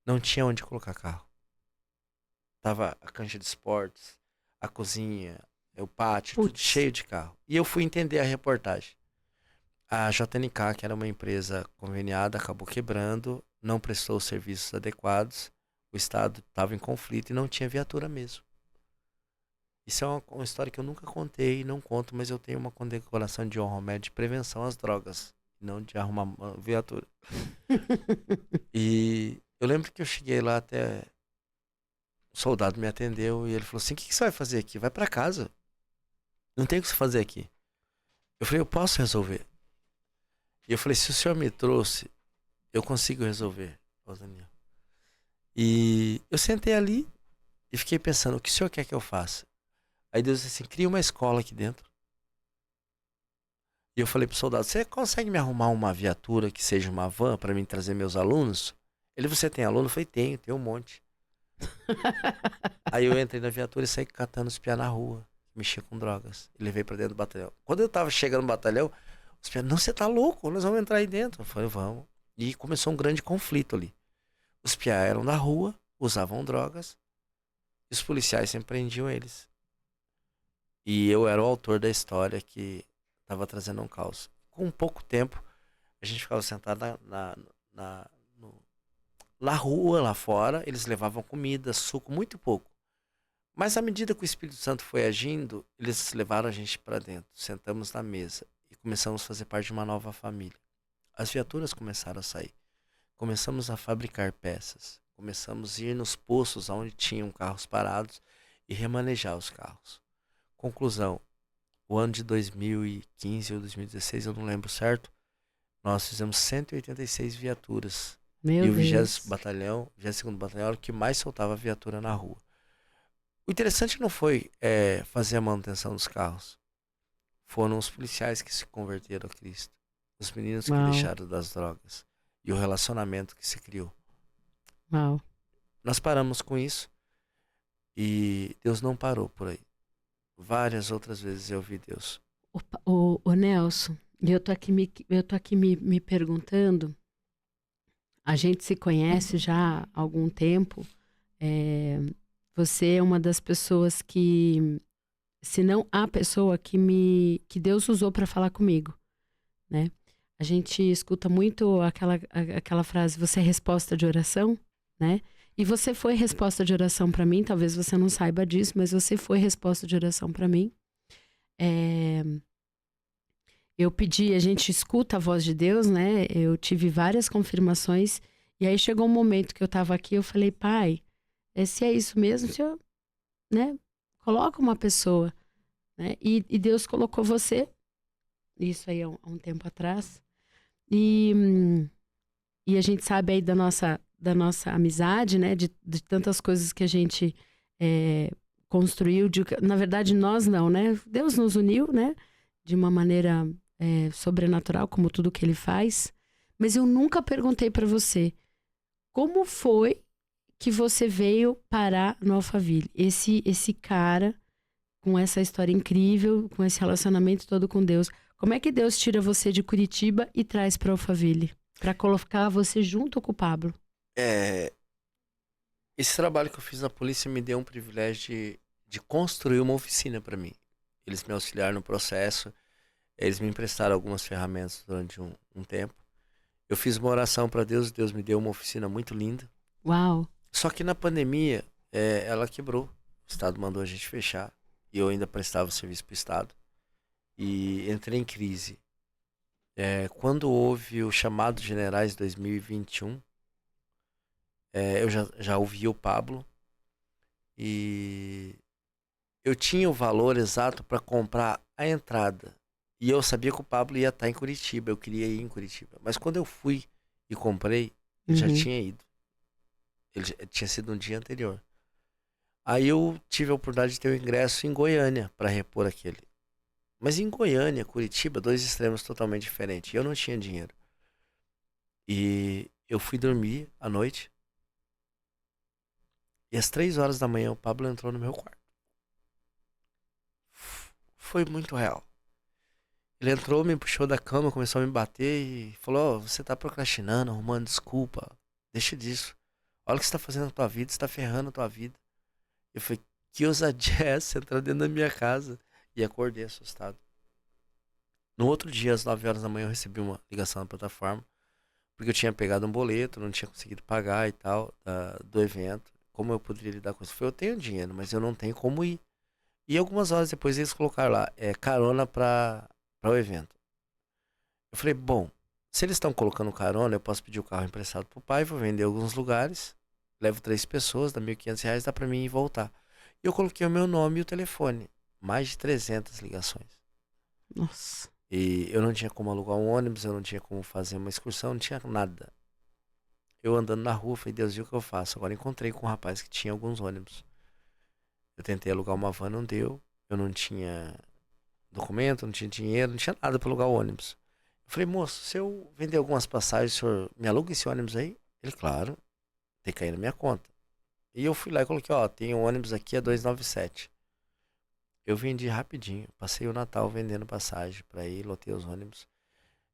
B: Não tinha onde colocar carro. Tava a cancha de esportes, a cozinha, o pátio, tudo cheio de carro. E eu fui entender a reportagem. A JNK, que era uma empresa conveniada, acabou quebrando, não prestou os serviços adequados, o Estado estava em conflito e não tinha viatura mesmo. Isso é uma história que eu nunca contei, não conto, mas eu tenho uma condecoração de honra ao mérito de prevenção às drogas, não de arrumar uma viatura. E eu lembro que eu cheguei lá até... O soldado me atendeu e ele falou assim, o que você vai fazer aqui? Vai pra casa. Não tem o que você fazer aqui. Eu falei, eu posso resolver. E eu falei, se o senhor me trouxe, eu consigo resolver, Daniel. E eu sentei ali e fiquei pensando, o que o senhor quer que eu faça? Aí Deus disse assim, cria uma escola aqui dentro. E eu falei pro soldado, você consegue me arrumar uma viatura que seja uma van para mim trazer meus alunos? Ele, você tem aluno? Eu falei, tenho um monte. Aí eu entrei na viatura e saí catando os piá na rua, mexia com drogas, e levei pra dentro do batalhão. Quando eu tava chegando no batalhão, os piá, não, você tá louco, nós vamos entrar aí dentro. Eu falei, vamos. E começou um grande conflito ali. Os piá eram da rua, usavam drogas, e os policiais sempre prendiam eles. E eu era o autor da história que tava trazendo um caos. Com pouco tempo, a gente ficava sentado na rua, lá fora, eles levavam comida, suco, muito pouco. Mas à medida que o Espírito Santo foi agindo, eles levaram a gente para dentro. Sentamos na mesa e começamos a fazer parte de uma nova família. As viaturas começaram a sair. Começamos a fabricar peças. Começamos a ir nos postos onde tinham carros parados e remanejar os carros. Conclusão, o ano de 2015 ou 2016, eu não lembro certo, nós fizemos 186 viaturas.
A: Meu
B: e o
A: Deus.
B: 20º Batalhão, 22º Batalhão era o que mais soltava viatura na rua. O interessante não foi fazer a manutenção dos carros. foram os policiais que se converteram a Cristo. Os meninos que
A: Uau.
B: deixaram das drogas. E o relacionamento que se criou.
A: Uau.
B: Nós paramos com isso. E Deus não parou por aí. Várias outras vezes eu vi Deus.
A: O Nelson, eu tô aqui me perguntando, a gente se conhece já há algum tempo, você é uma das pessoas que, se não a pessoa que Deus usou para falar comigo, né? A gente escuta muito aquela frase, você é resposta de oração, né? E você foi resposta de oração para mim, talvez você não saiba disso, mas você foi resposta de oração para mim. Eu pedi, a gente escuta a voz de Deus, né? Eu tive várias confirmações, e aí chegou um momento que eu tava aqui, eu falei, pai, se é isso mesmo, o senhor, né? Coloca uma pessoa, né? E Deus colocou você, isso aí há um tempo atrás, e a gente sabe aí da nossa amizade, né? De tantas coisas que a gente construiu, na verdade nós não, né? Deus nos uniu, né? De uma maneira sobrenatural, como tudo que ele faz. Mas eu nunca perguntei para você, como foi que você veio parar no Alphaville? Esse cara, com essa história incrível, com esse relacionamento todo com Deus, como é que Deus tira você de Curitiba e traz para Alphaville? Para colocar você junto com o Pablo?
B: Esse trabalho que eu fiz na polícia me deu um privilégio de construir uma oficina para mim. Eles me auxiliaram no processo, eles me emprestaram algumas ferramentas durante um tempo. Eu fiz uma oração para Deus, Deus me deu uma oficina muito linda.
A: Uau!
B: Só que na pandemia, ela quebrou. O Estado mandou a gente fechar. E eu ainda prestava serviço para o Estado. E entrei em crise. Quando houve o chamado de generais 2021, eu já ouvi o Pablo. E eu tinha o valor exato para comprar a entrada. E eu sabia que o Pablo ia estar em Curitiba. Eu queria ir em Curitiba. Mas quando eu fui e comprei, ele já tinha ido. Ele tinha sido um dia anterior. Aí eu tive a oportunidade de ter o ingresso em Goiânia para repor aquele. Mas em Goiânia, Curitiba, dois extremos totalmente diferentes. E eu não tinha dinheiro. E eu fui dormir à noite. E às 3 horas da manhã o Pablo entrou no meu quarto. Foi muito real. Ele entrou, me puxou da cama, começou a me bater e falou, você tá procrastinando, arrumando desculpa. Deixa disso. Olha o que você tá fazendo na tua vida, você tá ferrando a tua vida. Eu falei, que ousadia é essa? Entrar dentro da minha casa. E acordei assustado. No outro dia, às 9 horas da manhã, eu recebi uma ligação na plataforma. Porque eu tinha pegado um boleto, não tinha conseguido pagar e tal, do evento. Como eu poderia lidar com isso? Eu falei, eu tenho dinheiro, mas eu não tenho como ir. E algumas horas depois eles colocaram lá, carona para o evento. Eu falei, bom, se eles estão colocando carona, eu posso pedir o carro emprestado pro pai, vou vender em alguns lugares, levo 3 pessoas, dá R$1.500, dá para mim ir e voltar. E eu coloquei o meu nome e o telefone. Mais de 300 ligações.
A: Nossa.
B: E eu não tinha como alugar um ônibus, eu não tinha como fazer uma excursão, não tinha nada. Eu andando na rua, falei, Deus, viu o que eu faço? Agora encontrei com um rapaz que tinha alguns ônibus. Eu tentei alugar uma van, não deu. Eu não tinha documento, não tinha dinheiro, não tinha nada para alugar o ônibus. Eu falei, moço, se eu vender algumas passagens, o senhor me aluga esse ônibus aí? Ele, claro, tem que cair na minha conta. E eu fui lá e coloquei, tem um ônibus aqui, é 297. Eu vendi rapidinho, passei o Natal vendendo passagem para ir, lotei os ônibus.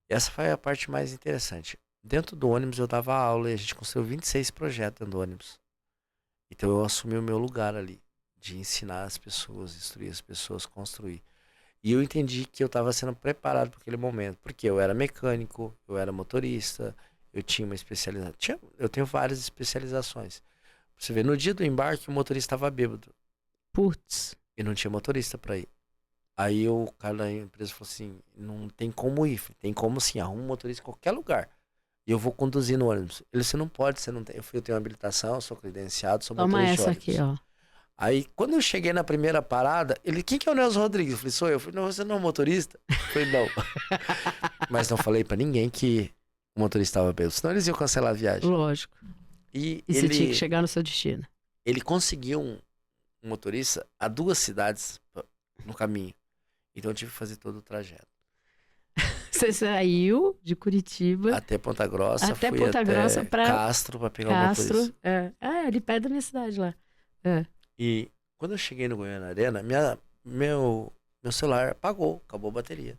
B: E essa foi a parte mais interessante. Dentro do ônibus eu dava aula e a gente construiu 26 projetos dentro do ônibus. Então eu assumi o meu lugar ali, de ensinar as pessoas, instruir as pessoas, construir. E eu entendi que eu estava sendo preparado para aquele momento, porque eu era mecânico, eu era motorista, eu tinha uma especialização. Eu tenho várias especializações. Você vê, no dia do embarque o motorista estava bêbado.
A: Putz.
B: E não tinha motorista para ir. Aí o cara da empresa falou assim, não tem como ir, tem como sim, arruma um motorista em qualquer lugar. E eu vou conduzir no ônibus. Ele, você não pode, você não tem. Eu tenho habilitação, sou credenciado, sou motorista de ônibus.
A: Toma essa aqui, ó.
B: Aí, quando eu cheguei na primeira parada, ele, quem que é o Nelson Rodrigues? Eu falei, sou eu. Eu falei, não, você não é motorista? Eu falei, não. Mas não falei pra ninguém que o motorista estava bêbado, senão eles iam cancelar a viagem.
A: Lógico.
B: E
A: você tinha que chegar no seu destino.
B: Ele conseguiu um motorista a 2 cidades no caminho. Então eu tive que fazer todo o trajeto.
A: Você saiu de Curitiba
B: Até Ponta Grossa,
A: até
B: fui
A: Ponta
B: até
A: Grossa para
B: Castro para pegar o
A: Castro.
B: motorista.
A: Ali perto da minha cidade lá.
B: E quando eu cheguei no Goiânia Arena, meu celular apagou, acabou a bateria.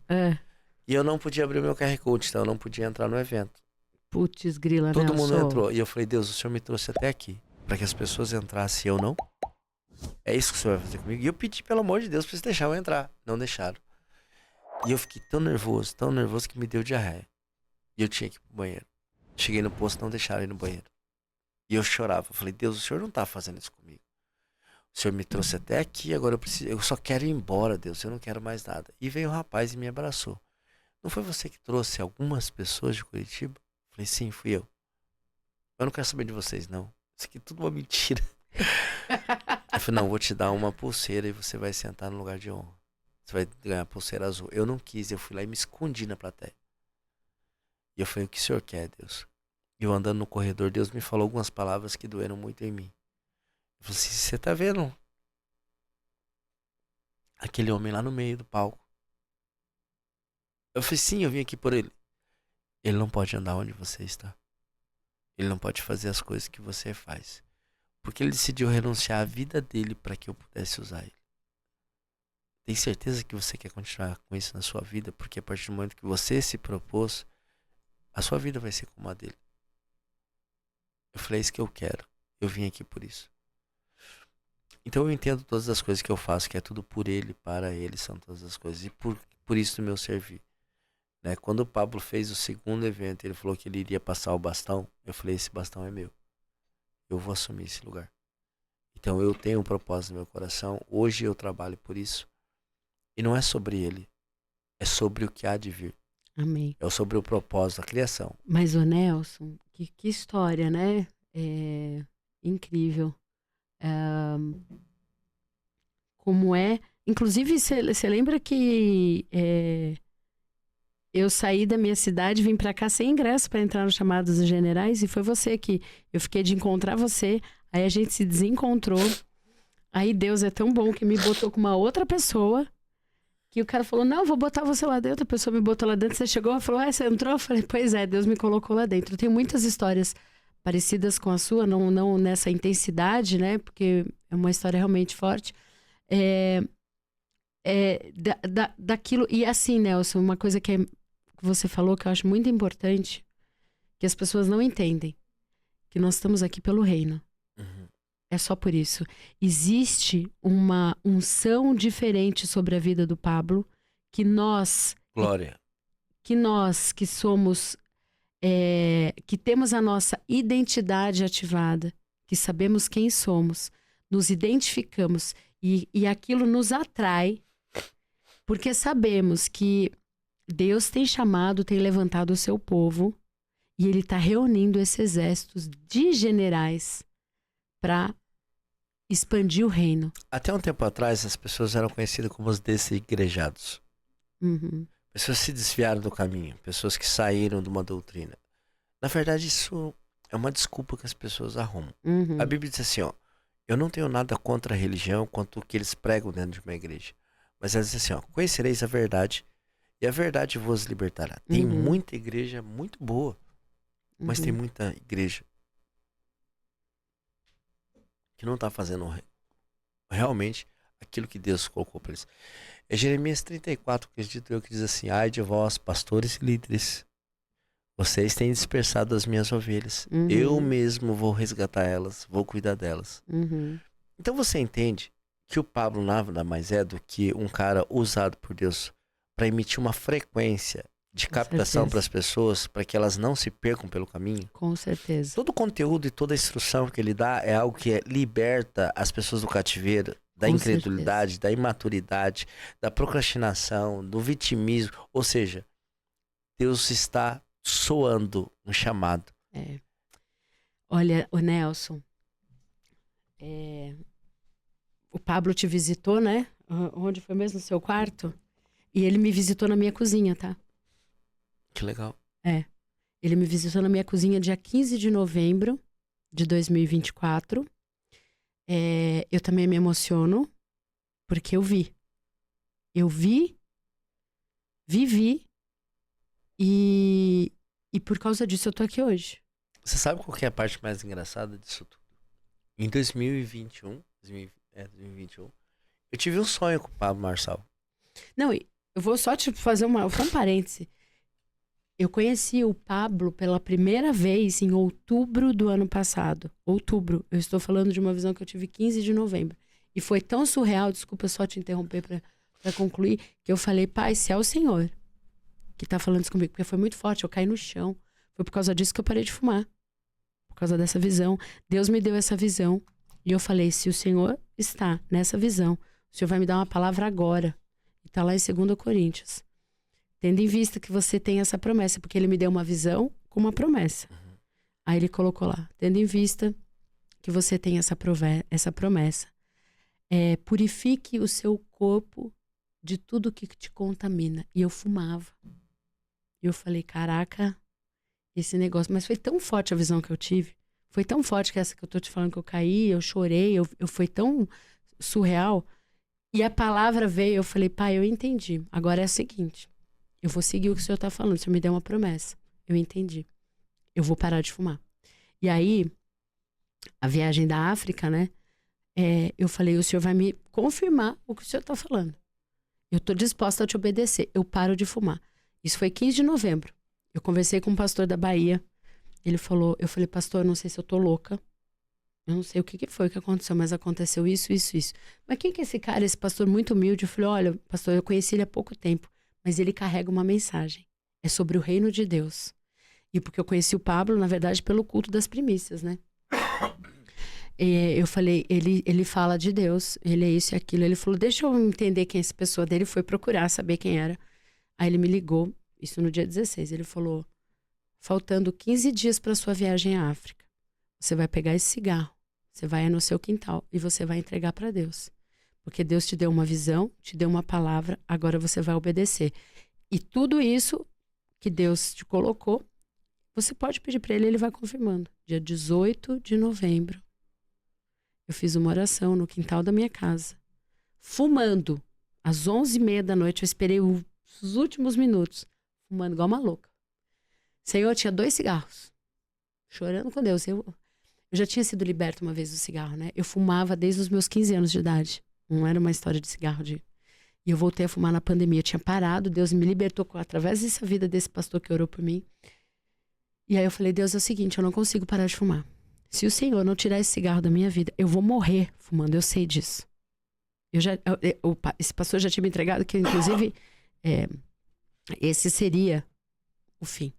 B: E eu não podia abrir o meu QR Code, então eu não podia entrar no evento.
A: Putz, grila,
B: Todo mundo
A: Nelson.
B: entrou. E eu falei, Deus, o Senhor me trouxe até aqui. Para que as pessoas entrassem e eu não. É isso que o Senhor vai fazer comigo. E eu pedi, pelo amor de Deus, pra vocês deixarem eu entrar. Não deixaram. E eu fiquei tão nervoso que me deu diarreia. E eu tinha que ir pro banheiro. Cheguei no posto, não deixaram ir no banheiro. E eu chorava. Eu falei, Deus, o Senhor não tá fazendo isso comigo. O Senhor me trouxe até aqui, agora eu só quero ir embora, Deus. Eu não quero mais nada. E veio um rapaz e me abraçou. Não foi você que trouxe algumas pessoas de Curitiba? Eu falei, sim, fui eu. Eu não quero saber de vocês, não. Isso aqui é tudo uma mentira. Eu falei, não, vou te dar uma pulseira e você vai sentar no lugar de honra. Você vai ganhar a pulseira azul. Eu não quis, eu fui lá e me escondi na plateia. E eu falei, o que o Senhor quer, Deus? E eu andando no corredor, Deus me falou algumas palavras que doeram muito em mim. Eu falei assim, você tá vendo aquele homem lá no meio do palco? Eu falei, sim, eu vim aqui por ele. Ele não pode andar onde você está. Ele não pode fazer as coisas que você faz. Porque ele decidiu renunciar à vida dele para que eu pudesse usar ele. Tem certeza que você quer continuar com isso na sua vida? Porque a partir do momento que você se propôs, a sua vida vai ser como a dele. Eu falei, é isso que eu quero. Eu vim aqui por isso. Então eu entendo todas as coisas que eu faço, que é tudo por ele, para ele, são todas as coisas. E por isso o meu servir. Né? Quando o Pablo fez o segundo evento, ele falou que ele iria passar o bastão. Eu falei, esse bastão é meu. Eu vou assumir esse lugar. Então eu tenho um propósito no meu coração. Hoje eu trabalho por isso. E não é sobre ele. É sobre o que há de vir.
A: Amém.
B: É sobre o propósito da criação.
A: Mas, ô Nelson, que história, né? É incrível. Como é... Inclusive, você lembra que eu saí da minha cidade, vim pra cá sem ingresso para entrar no Chamados dos Generais, e foi você que... Eu fiquei de encontrar você, aí a gente se desencontrou. Aí Deus é tão bom que me botou com uma outra pessoa, que o cara falou, não, vou botar você lá dentro. A pessoa me botou lá dentro, você chegou e falou, você entrou? Eu falei, pois é, Deus me colocou lá dentro. Eu tenho muitas histórias parecidas com a sua, não nessa intensidade, né? Porque é uma história realmente forte. Daquilo, e assim, Nelson, uma coisa que você falou que eu acho muito importante, que as pessoas não entendem, que nós estamos aqui pelo reino.
B: Uhum.
A: É só por isso. Existe uma unção diferente sobre a vida do Pablo, que nós...
B: Glória.
A: Que somos... que temos a nossa identidade ativada, que sabemos quem somos, nos identificamos e aquilo nos atrai, porque sabemos que Deus tem chamado, tem levantado o seu povo e Ele está reunindo esse exército de generais para expandir o reino.
B: Até um tempo atrás, as pessoas eram conhecidas como os desigrejados.
A: Uhum.
B: Pessoas se desviaram do caminho. Pessoas que saíram de uma doutrina. Na verdade, isso é uma desculpa que as pessoas arrumam.
A: Uhum.
B: A Bíblia diz assim, ó. Eu não tenho nada contra a religião, quanto o que eles pregam dentro de uma igreja. Mas ela diz assim, ó. Conhecereis a verdade e a verdade vos libertará. Tem muita igreja muito boa. Mas tem muita igreja que não está fazendo realmente aquilo que Deus colocou para eles. É Jeremias 34, acredito eu, que diz assim, ai de vós, pastores e líderes, vocês têm dispersado as minhas ovelhas. Eu mesmo vou resgatar elas, vou cuidar delas. Então você entende que o Pablo nada mais é do que um cara usado por Deus para emitir uma frequência de captação para as pessoas, para que elas não se percam pelo caminho.
A: Com certeza.
B: Todo o conteúdo e toda a instrução que ele dá é algo que liberta as pessoas do cativeiro, da incredulidade, da imaturidade, da procrastinação, do vitimismo. Ou seja, Deus está soando no chamado.
A: Olha, o Nelson, o Pablo te visitou, né? Onde foi mesmo? No seu quarto? E ele me visitou na minha cozinha, tá?
B: Que legal.
A: Ele me visitou na minha cozinha dia 15 de novembro de 2024. Eu também me emociono, porque eu vi. Eu vi vivi e por causa disso eu tô aqui hoje.
B: Você sabe qual que é a parte mais engraçada disso tudo? Em 2021, eu tive um sonho com o Pablo Marçal.
A: Não, eu vou só te fazer só um parêntese. Eu conheci o Pablo pela primeira vez em outubro do ano passado. Outubro. Eu estou falando de uma visão que eu tive 15 de novembro. E foi tão surreal, desculpa só te interromper para concluir, que eu falei, pai, se é o Senhor que tá falando isso comigo, porque foi muito forte, eu caí no chão. Foi por causa disso que eu parei de fumar. Por causa dessa visão. Deus me deu essa visão. E eu falei, se o Senhor está nessa visão, o Senhor vai me dar uma palavra agora. E tá lá em 2 Coríntios. Tendo em vista que você tem essa promessa, porque ele me deu uma visão com uma promessa. Aí ele colocou lá, tendo em vista que você tem essa promessa, purifique o seu corpo de tudo que te contamina. E eu fumava. E eu falei, caraca, esse negócio. Mas foi tão forte a visão que eu tive. Foi tão forte que essa que eu tô te falando que eu caí, eu chorei, eu foi tão surreal. E a palavra veio, eu falei, pai, eu entendi. Agora é o seguinte, eu vou seguir o que o senhor tá falando, o senhor me deu uma promessa. Eu entendi. Eu vou parar de fumar. E aí, a viagem da África, né? Eu falei, o senhor vai me confirmar o que o senhor tá falando. Eu tô disposta a te obedecer. Eu paro de fumar. Isso foi 15 de novembro. Eu conversei com um pastor da Bahia. Ele falou, eu falei, pastor, eu não sei se eu tô louca. Eu não sei o que foi que aconteceu, mas aconteceu isso, isso, isso. Mas quem que é esse cara, esse pastor muito humilde? Eu falei, olha, pastor, eu conheci ele há pouco tempo, mas ele carrega uma mensagem. É sobre o reino de Deus. E porque eu conheci o Pablo, na verdade, pelo culto das primícias, né? Eu falei, ele fala de Deus, ele é isso e aquilo. Ele falou, deixa eu entender quem é essa pessoa dele. Foi procurar saber quem era. Aí ele me ligou, isso no dia 16. Ele falou, faltando 15 dias para sua viagem à África, você vai pegar esse cigarro, você vai no seu quintal e você vai entregar para Deus. Porque Deus te deu uma visão, te deu uma palavra, agora você vai obedecer. E tudo isso que Deus te colocou, você pode pedir para ele, ele vai confirmando. Dia 18 de novembro, eu fiz uma oração no quintal da minha casa, fumando. Às 11h30 da noite, eu esperei os últimos minutos, fumando igual uma louca. Senhor, eu tinha 2 cigarros, chorando com Deus. Eu já tinha sido liberta uma vez do cigarro, né? Eu fumava desde os meus 15 anos de idade. Não era uma história de cigarro. E eu voltei a fumar na pandemia. Eu tinha parado, Deus me libertou através dessa vida desse pastor que orou por mim. E aí eu falei, Deus, é o seguinte, eu não consigo parar de fumar. Se o Senhor não tirar esse cigarro da minha vida, eu vou morrer fumando, eu sei disso. Esse pastor já tinha me entregado que, inclusive, esse seria o fim.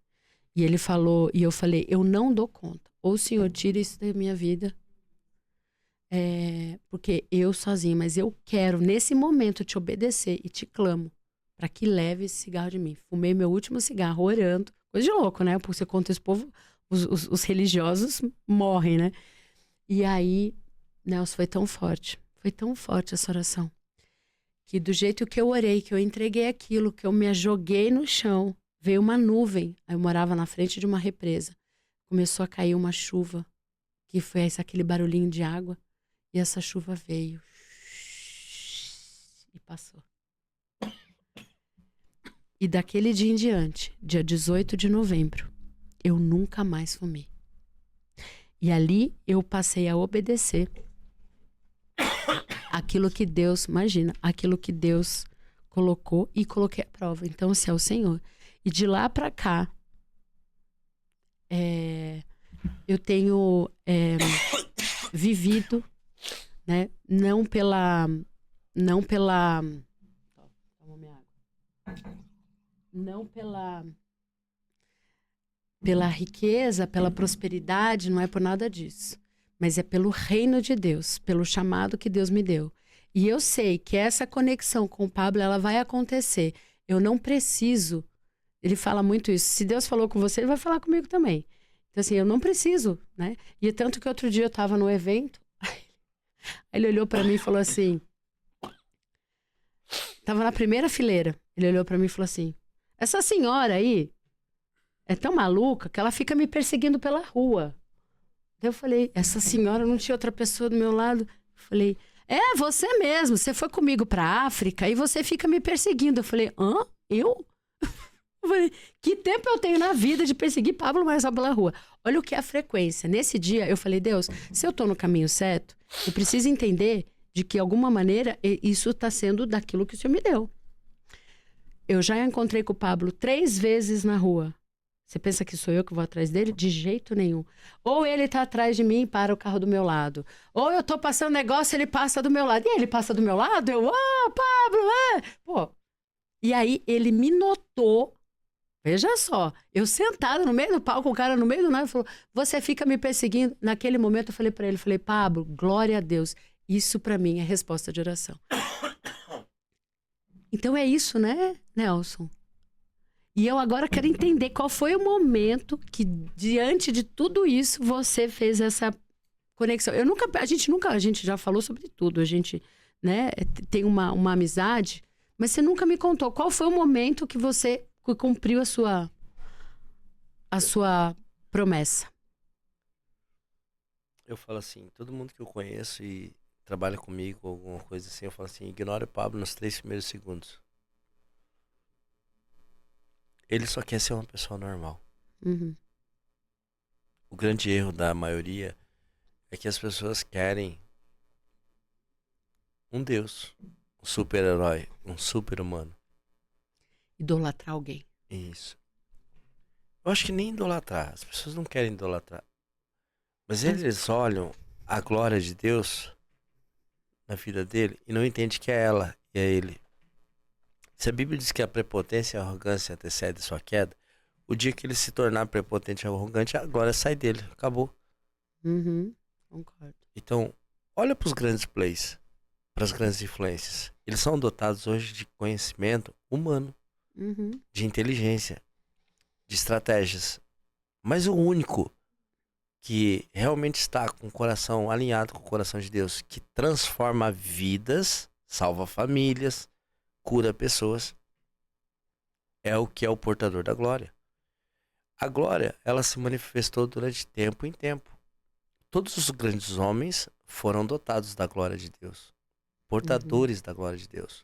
A: E ele falou, e eu falei, eu não dou conta. Ou o Senhor tira isso da minha vida, porque eu sozinha, mas eu quero, nesse momento, te obedecer e te clamo para que leve esse cigarro de mim. Fumei meu último cigarro orando. Coisa de louco, né? Porque você conta esse povo, os religiosos morrem, né? E aí, Nelson, foi tão forte essa oração, que do jeito que eu orei, que eu entreguei aquilo, que eu me joguei no chão, veio uma nuvem. Aí eu morava na frente de uma represa. Começou a cair uma chuva, que foi aquele barulhinho de água. E essa chuva veio. E passou. E daquele dia em diante, dia 18 de novembro, eu nunca mais fumei. E ali eu passei a obedecer aquilo que Deus, imagina, aquilo que Deus colocou e coloquei à prova. Então, se é o Senhor. E de lá pra cá, eu tenho vivido, né? Não pela riqueza, pela prosperidade, não é por nada disso. Mas é pelo reino de Deus, pelo chamado que Deus me deu. E eu sei que essa conexão com o Pablo, ela vai acontecer. Eu não preciso. Ele fala muito isso. Se Deus falou com você, ele vai falar comigo também. Então, assim, eu não preciso, né? E tanto que outro dia eu estava no evento, aí ele olhou para mim e falou assim... Tava na primeira fileira. Ele olhou para mim e falou assim... Essa senhora aí é tão maluca que ela fica me perseguindo pela rua. Eu falei, essa senhora, não tinha outra pessoa do meu lado. Eu falei, você mesmo, você foi comigo pra África e você fica me perseguindo. Eu falei, hã? Eu? Eu falei, que tempo eu tenho na vida de perseguir Pablo Marçal pela rua? Olha o que é a frequência. Nesse dia, eu falei, Deus, se eu tô no caminho certo, eu preciso entender de que, de alguma maneira, isso tá sendo daquilo que o Senhor me deu. Eu já encontrei com o Pablo 3 vezes na rua. Você pensa que sou eu que vou atrás dele? De jeito nenhum. Ou ele tá atrás de mim e para o carro do meu lado. Ou eu tô passando negócio, ele passa do meu lado. E ele passa do meu lado, eu, Pablo, Pô. E aí ele me notou. Veja só, eu sentada no meio do palco, o cara no meio do nada falou, você fica me perseguindo. Naquele momento eu falei pra ele, Pablo, glória a Deus. Isso pra mim é resposta de oração. Então é isso, né, Nelson? E eu agora quero entender qual foi o momento que, diante de tudo isso, você fez essa conexão. A gente já falou sobre tudo, a gente, né, tem uma amizade, mas você nunca me contou qual foi o momento que você cumpriu a sua promessa.
B: Eu falo assim, todo mundo que eu conheço e trabalha comigo ou alguma coisa assim, eu falo assim, ignora o Pablo nos 3 primeiros segundos. Ele só quer ser uma pessoa normal.
A: Uhum.
B: O grande erro da maioria é que as pessoas querem um Deus, um super-herói, um super-humano.
A: Idolatrar alguém.
B: Isso. Eu acho que nem idolatrar. As pessoas não querem idolatrar. Mas eles olham a glória de Deus na vida dele e não entendem que é ela e é ele. Se a Bíblia diz que a prepotência e a arrogância antecedem sua queda, o dia que ele se tornar prepotente e arrogante, a glória sai dele. Acabou.
A: Uhum. Concordo.
B: Então, olha para os grandes plays, para as grandes influências. Eles são dotados hoje de conhecimento humano, de inteligência, de estratégias. Mas o único que realmente está com o coração alinhado com o coração de Deus, que transforma vidas, salva famílias, cura pessoas, é o que é o portador da glória. A glória, ela se manifestou durante tempo em tempo. Todos os grandes homens foram dotados da glória de Deus, portadores da glória de Deus.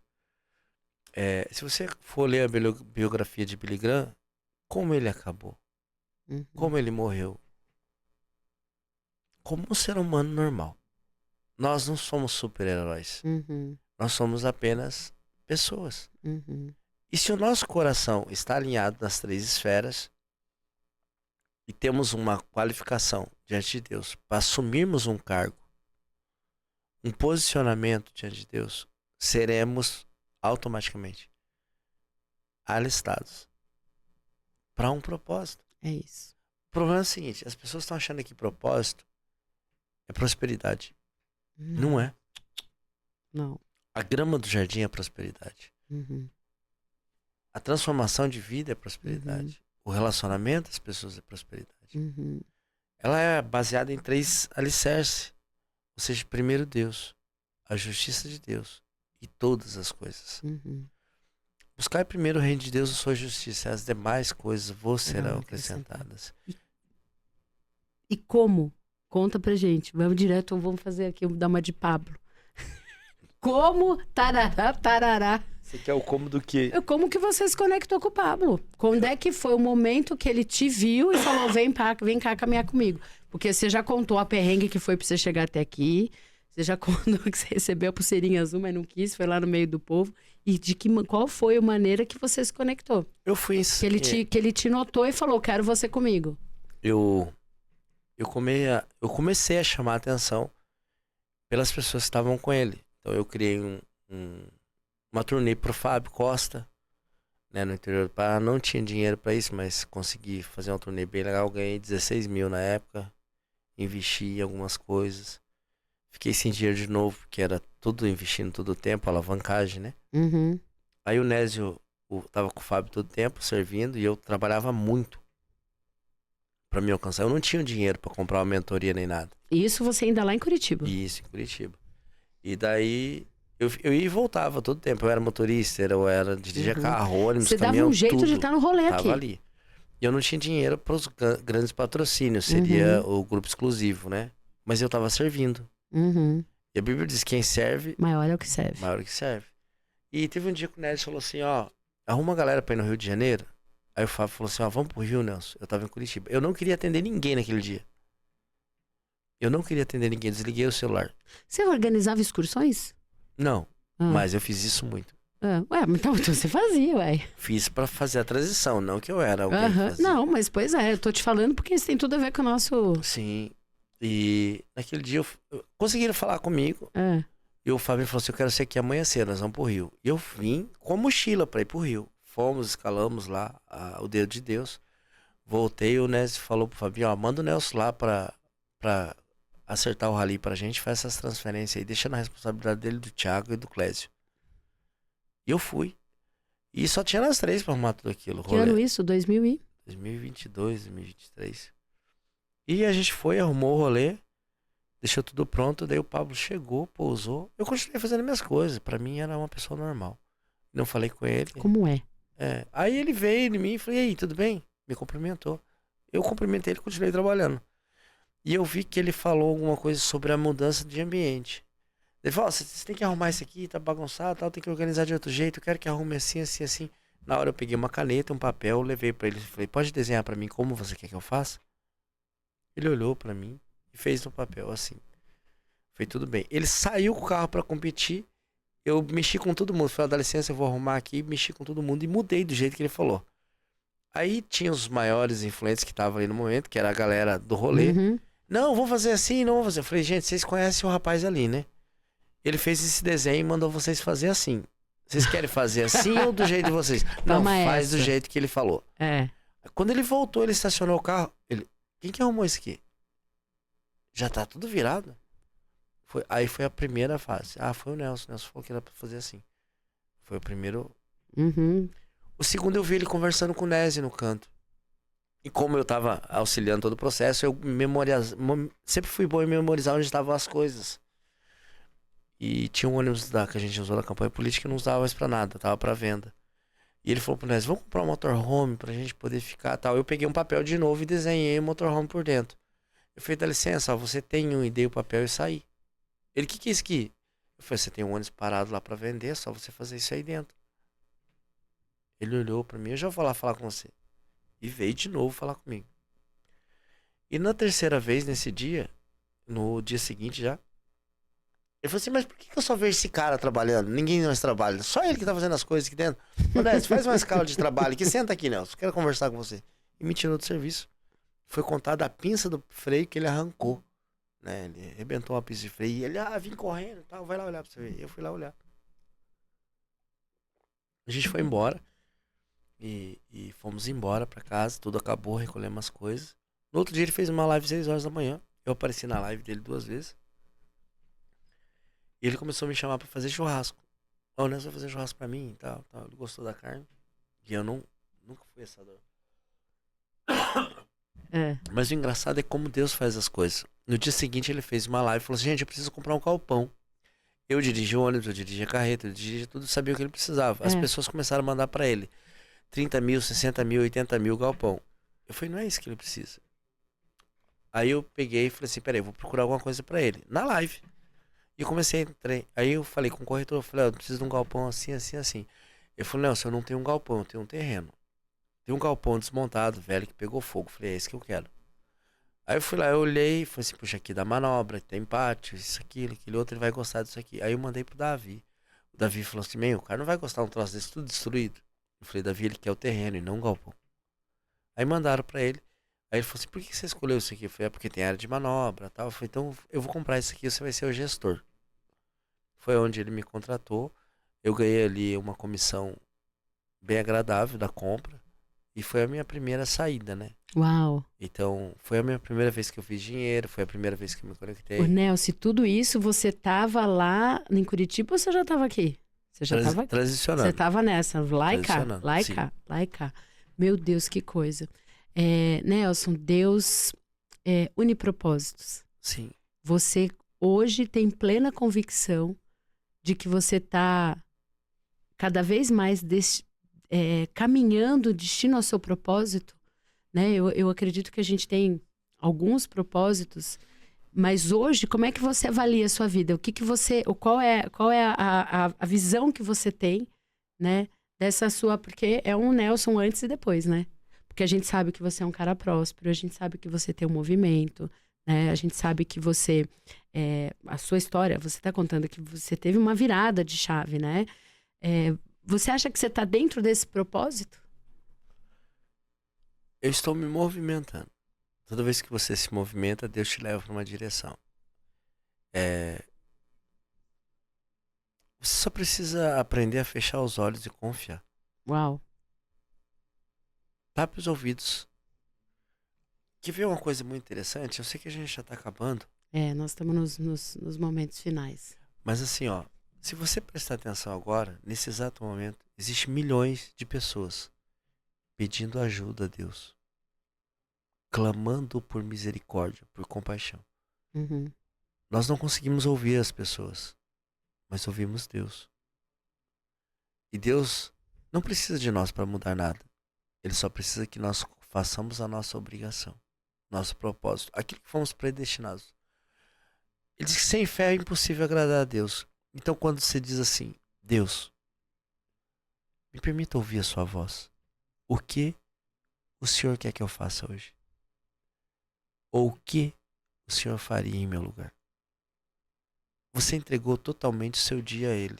B: Se você for ler a biografia de Billy Graham, como ele acabou, como ele morreu, como um ser humano normal. Nós não somos super-heróis. Nós somos apenas pessoas. E se o nosso coração está alinhado nas 3 esferas e temos uma qualificação diante de Deus para assumirmos um cargo, um posicionamento diante de Deus, seremos automaticamente alistados para um propósito.
A: É isso.
B: O problema é o seguinte, as pessoas estão achando que propósito é prosperidade. Não é.
A: Não.
B: A grama do jardim é prosperidade. A transformação de vida é prosperidade. O relacionamento das pessoas é prosperidade. Ela é baseada em 3 alicerces. Ou seja, primeiro Deus, a justiça de Deus e todas as coisas. Buscar primeiro o reino de Deus e sua justiça, as demais coisas vos serão acrescentadas.
A: E como? Conta pra gente. Vamos direto, vamos fazer aqui, dar uma de Pablo. Como? Tarará, tarará.
B: Você quer o como do quê?
A: Como que você se conectou com o Pablo? Quando é que foi o momento que ele te viu e falou, vem cá caminhar comigo? Porque você já contou a perrengue que foi pra você chegar até aqui. Você já contou que você recebeu a pulseirinha azul, mas não quis, foi lá no meio do povo. E qual foi a maneira que você se conectou?
B: Eu fui...
A: Que ele te notou e falou, quero você comigo.
B: Eu comecei a chamar a atenção pelas pessoas que estavam com ele. Então eu criei uma turnê pro Fábio Costa, né, no interior do Pará. Não tinha dinheiro para isso, mas consegui fazer uma turnê bem legal. Ganhei 16 mil na época, investi em algumas coisas. Fiquei sem dinheiro de novo, porque era tudo investindo todo o tempo, alavancagem, né? Aí o Nésio tava com o Fábio todo o tempo, servindo, e eu trabalhava muito pra me alcançar. Eu não tinha dinheiro pra comprar uma mentoria nem nada.
A: Isso você ainda lá em Curitiba?
B: Isso, em Curitiba. E daí eu ia e voltava todo tempo. Eu era motorista, eu dirigia carro, ônibus,
A: você
B: caminhão,
A: dava um jeito
B: tudo.
A: de estar no rolê aqui.
B: Tava ali. E eu não tinha dinheiro pros grandes patrocínios, seria o grupo exclusivo, né? Mas eu tava servindo. E a Bíblia diz que quem serve...
A: maior é o que serve.
B: Maior é o que serve. E teve um dia que o Nélio falou assim, ó, arruma uma galera pra ir no Rio de Janeiro. Aí o Fábio falou assim, ó, vamos pro Rio, Nelson. Eu tava em Curitiba. Eu não queria atender ninguém naquele dia. Eu não queria atender ninguém, desliguei o celular.
A: Você organizava excursões?
B: Não, mas eu fiz isso muito.
A: Ué, então você fazia, ué.
B: Fiz pra fazer a transição, não que eu era alguém que fazia.
A: Não, mas pois é, eu tô te falando porque isso tem tudo a ver com o nosso...
B: Sim, e naquele dia conseguiram falar comigo. E o Fábio falou assim, eu quero ser aqui amanhã cedo, nós vamos pro Rio. E eu vim com a mochila pra ir pro Rio. Fomos, escalamos lá, o dedo de Deus. Voltei, o Nézio falou pro Fabinho, ó, manda o Nelson lá pra acertar o rally pra gente, faz essas transferências aí, deixa na responsabilidade dele, do Thiago e do Clésio. E eu fui. E só tinha nós 3 pra arrumar tudo aquilo.
A: Que ano isso?
B: 2022, 2023. E a gente foi, arrumou o rolê, deixou tudo pronto, daí o Pablo chegou, pousou. Eu continuei fazendo minhas coisas, pra mim era uma pessoa normal. Não falei com ele.
A: Como é?
B: Aí ele veio em mim e falei, e aí, tudo bem? Me cumprimentou. Eu cumprimentei ele e continuei trabalhando. E eu vi que ele falou alguma coisa sobre a mudança de ambiente. Ele falou, você tem que arrumar isso aqui, tá bagunçado, tal, tem que organizar de outro jeito, eu quero que arrume assim, assim, assim. Na hora eu peguei uma caneta, um papel, levei pra ele e falei, pode desenhar pra mim como você quer que eu faça? Ele olhou pra mim e fez no papel assim. Foi tudo bem. Ele saiu com o carro pra competir, eu mexi com todo mundo. Falei, dá licença, eu vou arrumar aqui, mexi com todo mundo e mudei do jeito que ele falou. Aí tinha os maiores influentes que estavam ali no momento, que era a galera do rolê. Não, vou fazer assim, não vou fazer. Eu falei, gente, vocês conhecem o rapaz ali, né? Ele fez esse desenho e mandou vocês fazer assim. Vocês querem fazer assim ou do jeito de vocês? Não, faz do jeito que ele falou. Quando ele voltou, ele estacionou o carro. Quem que arrumou isso aqui? Já tá tudo virado. Aí foi a primeira fase. Foi o Nelson. O Nelson falou que era pra fazer assim. Foi o primeiro. O segundo eu vi ele conversando com o Nézio no canto. E como eu tava auxiliando todo o processo, eu sempre fui bom em memorizar onde estavam as coisas. E tinha um ônibus que a gente usou na campanha política que não usava mais pra nada, tava pra venda. E ele falou pro Nézio, vamos comprar um motorhome pra gente poder ficar tal. Eu peguei um papel de novo e desenhei o motorhome por dentro. Eu falei, dá licença, você tem um, e dei o papel e saí. Ele, o que é isso aqui? Eu falei, você tem um ônibus parado lá pra vender, é só você fazer isso aí dentro. Ele olhou pra mim, eu já vou lá falar com você. E veio de novo falar comigo. E na terceira vez, nesse dia, no dia seguinte já, ele falou assim, mas por que eu só vejo esse cara trabalhando? Ninguém mais trabalha. Só ele que tá fazendo as coisas aqui dentro. Modesto, faz uma escala de trabalho aqui. Senta aqui, Nelson. Quero conversar com você. E me tirou do serviço. Foi contada a pinça do freio que ele arrancou. Né? Ele arrebentou uma pinça de freio. E ele, vim correndo. Tal, vai lá olhar pra você ver. Eu fui lá olhar. A gente foi embora. E fomos embora pra casa. Tudo acabou, recolhemos as coisas. No outro dia ele fez uma live 6 horas da manhã. Eu apareci na live dele 2 vezes. E ele começou a me chamar pra fazer churrasco. O Nelson vai fazer churrasco pra mim e tal. Ele gostou da carne. E eu nunca fui assador. Mas o engraçado é como Deus faz as coisas. No dia seguinte ele fez uma live e falou assim, gente, eu preciso comprar um galpão. Eu dirigi o ônibus, eu dirigi a carreta, eu dirigi tudo, sabia o que ele precisava. As pessoas começaram a mandar pra ele 30 mil, 60 mil, 80 mil galpão. Eu falei, não é isso que ele precisa. Aí eu peguei e falei assim, peraí, eu vou procurar alguma coisa pra ele. Na live. E eu comecei a entrar. Aí eu falei com o corretor, eu falei, eu preciso de um galpão assim, assim, assim. Ele falou, não, se eu não tenho um galpão, eu tenho um terreno. Tem um galpão desmontado, velho, que pegou fogo. Eu falei, é esse que eu quero. Aí eu fui lá, eu olhei, falei assim, puxa, aqui dá manobra, tem pátio, isso, aquilo, aquele outro, ele vai gostar disso aqui. Aí eu mandei pro Davi. O Davi falou assim, o cara não vai gostar de um troço desse, tudo destruído. Eu falei, Davi, ele quer o terreno e não o galpão. Aí mandaram pra ele. Aí ele falou assim, por que você escolheu isso aqui? Eu falei, porque tem área de manobra e tal. Eu falei, então eu vou comprar isso aqui, você vai ser o gestor. Foi onde ele me contratou. Eu ganhei ali uma comissão bem agradável da compra. E foi a minha primeira saída, né?
A: Uau!
B: Então, foi a minha primeira vez que eu fiz dinheiro, foi a primeira vez que eu me conectei.
A: Ô, Nelson, tudo isso você tava lá em Curitiba ou você já tava aqui? Você já tava aqui?
B: Transicionando.
A: Você tava nessa, lá e cá, lá e
B: sim.
A: cá, lá e cá. Meu Deus, que coisa. Nelson, Deus une propósitos.
B: Sim.
A: Você hoje tem plena convicção de que você tá cada vez mais caminhando destino ao seu propósito, né? Eu acredito que a gente tem alguns propósitos, mas hoje, como é que você avalia a sua vida? Qual é a visão que você tem, né? Dessa sua, porque é um Nelson antes e depois, né? Porque a gente sabe que você é um cara próspero, a gente sabe que você tem um movimento, né? A gente sabe que você, a sua história, você tá contando que você teve uma virada de chave, né? Você acha que você tá dentro desse propósito?
B: Eu estou me movimentando. Toda vez que você se movimenta, Deus te leva para uma direção. Você só precisa aprender a fechar os olhos e confiar.
A: Uau.
B: Tape os ouvidos. Que vê uma coisa muito interessante? Eu sei que a gente já está acabando,
A: Nós estamos nos momentos finais.
B: mas assim, ó, se você prestar atenção agora, nesse exato momento, existem milhões de pessoas pedindo ajuda a Deus, clamando por misericórdia, por compaixão.
A: Uhum.
B: Nós não conseguimos ouvir as pessoas, mas ouvimos Deus. E Deus não precisa de nós para mudar nada. Ele só precisa que nós façamos a nossa obrigação, nosso propósito, aquilo que fomos predestinados. Ele diz que sem fé é impossível agradar a Deus. Então quando você diz assim, Deus, me permita ouvir a sua voz. O que o Senhor quer que eu faça hoje? Ou o que o Senhor faria em meu lugar? Você entregou totalmente o seu dia a Ele.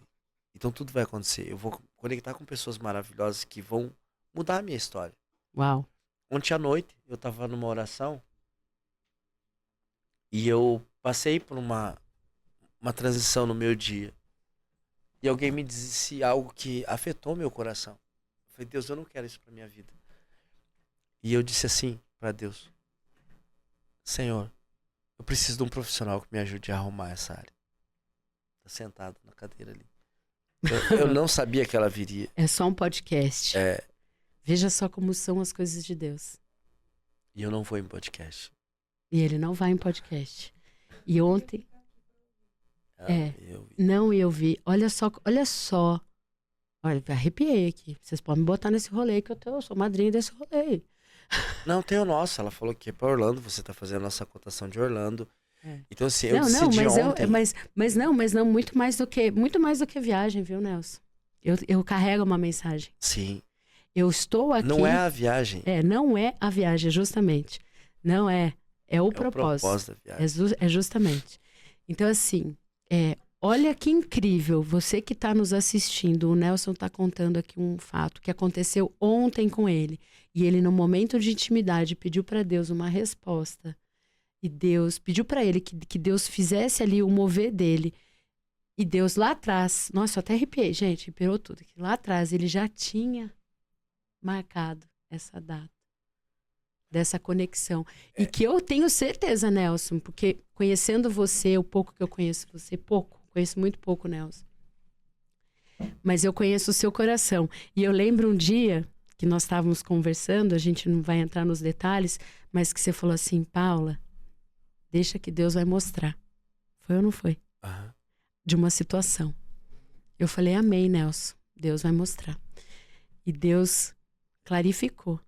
B: Então tudo vai acontecer. Eu vou conectar com pessoas maravilhosas que vão mudar a minha história.
A: Uau.
B: Ontem à noite eu estava numa oração e eu passei por uma transição no meu dia. E alguém me disse algo que afetou meu coração. Eu falei, Deus, eu não quero isso para minha vida. E eu disse assim para Deus, Senhor, eu preciso de um profissional que me ajude a arrumar essa área. Tá sentado na cadeira ali. Eu não sabia que ela viria.
A: É só um podcast.
B: É,
A: Veja só como são as coisas de Deus.
B: e eu não vou em podcast.
A: E ele não vai em podcast. E ontem,
B: Eu
A: não, eu vi. Olha só. Olha, arrepiei aqui. Vocês podem me botar nesse rolê que eu sou madrinha desse rolê.
B: Não, tem o nosso. Ela falou que é pra Orlando. Você tá fazendo a nossa cotação de Orlando.
A: É.
B: Então, assim, eu
A: Não,
B: decidi
A: mas
B: ontem.
A: mas não, muito mais do que viagem, viu, Nelson? Eu carrego uma mensagem.
B: Sim.
A: Eu estou aqui.
B: Não é a viagem.
A: Não é a viagem, justamente. Não é. É o
B: É o propósito da viagem.
A: É justamente. Então, assim, olha que incrível. Você que está nos assistindo, o Nelson está contando aqui um fato que aconteceu ontem com ele. E ele, no momento de intimidade, pediu para Deus uma resposta. E Deus pediu para ele que Deus fizesse ali o mover dele. E Deus lá atrás, nossa, eu até arrepiei, gente, arrepiou tudo. Que lá atrás ele já tinha marcado essa data, dessa conexão. E que eu tenho certeza, Nelson, porque conhecendo você, o pouco que eu conheço você, conheço muito pouco, Nelson. Mas eu conheço o seu coração. E eu lembro um dia que nós estávamos conversando, a gente não vai entrar nos detalhes, mas que você falou assim, Paula, deixa que Deus vai mostrar. Foi ou não foi?
B: Uhum.
A: De uma situação. Eu falei, amém, Nelson. Deus vai mostrar. E Deus clarificou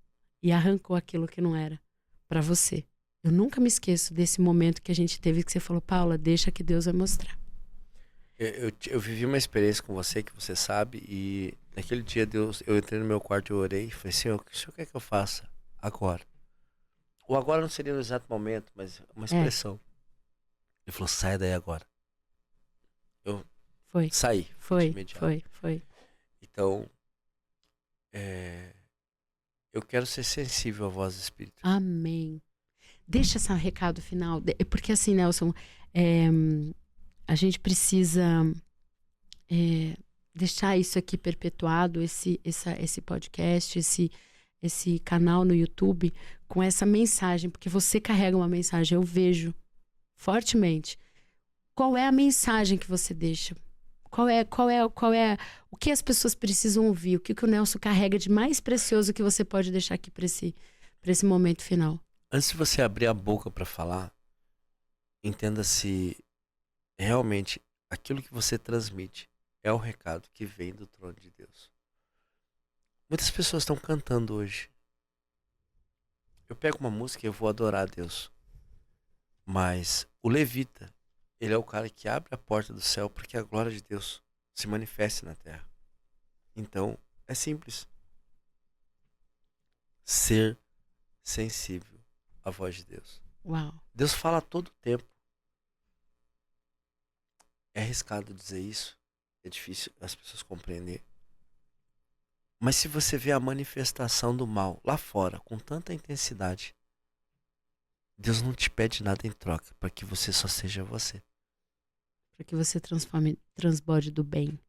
A: e arrancou aquilo que não era para você. Eu nunca me esqueço desse momento que a gente teve que você falou, Paula, deixa que Deus vai mostrar.
B: Eu vivi uma experiência com você que você sabe e naquele dia eu entrei no meu quarto e eu orei e falei, Senhor, o que o Senhor quer que eu faça agora? O agora não seria no exato momento, mas uma expressão. Ele falou, sai daí agora. Eu saí.
A: Foi.
B: Então, eu quero ser sensível à voz do Espírito.
A: Amém. Deixa esse recado final, porque assim, Nelson, a gente precisa deixar isso aqui perpetuado, esse podcast, esse canal no YouTube, com essa mensagem, porque você carrega uma mensagem, eu vejo fortemente. Qual é a mensagem que você deixa? Qual é o que as pessoas precisam ouvir? O que o Nelson carrega de mais precioso que você pode deixar aqui para esse momento final?
B: Antes de você abrir a boca para falar, entenda se realmente aquilo que você transmite é o recado que vem do trono de Deus. Muitas pessoas estão cantando hoje. Eu pego uma música e eu vou adorar a Deus. Mas o levita, ele é o cara que abre a porta do céu para que a glória de Deus se manifeste na terra. Então, É simples. Ser sensível à voz de Deus.
A: Uau.
B: Deus fala a todo tempo. É arriscado dizer isso. É difícil as pessoas compreender. Mas se você vê a manifestação do mal lá fora com tanta intensidade, Deus não te pede nada em troca para que você só seja você.
A: Para que você transborde do bem.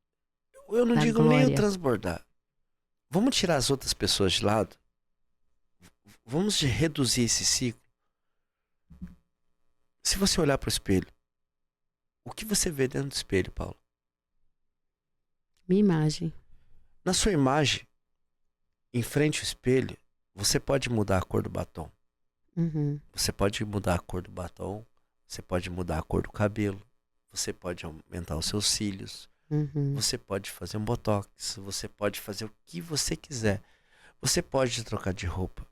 B: Eu não
A: da
B: digo
A: glória.
B: nem o transbordar. Vamos tirar as outras pessoas de lado? Vamos reduzir esse ciclo? Se você olhar para o espelho, o que você vê dentro do espelho, Paulo?
A: Minha imagem.
B: Na sua imagem, em frente ao espelho, você pode mudar a cor do batom.
A: Uhum.
B: Você pode mudar a cor do batom. Você pode mudar a cor do cabelo. Você pode aumentar os seus cílios.
A: Uhum.
B: Você pode fazer um botox. Você pode fazer o que você quiser. Você pode trocar de roupa.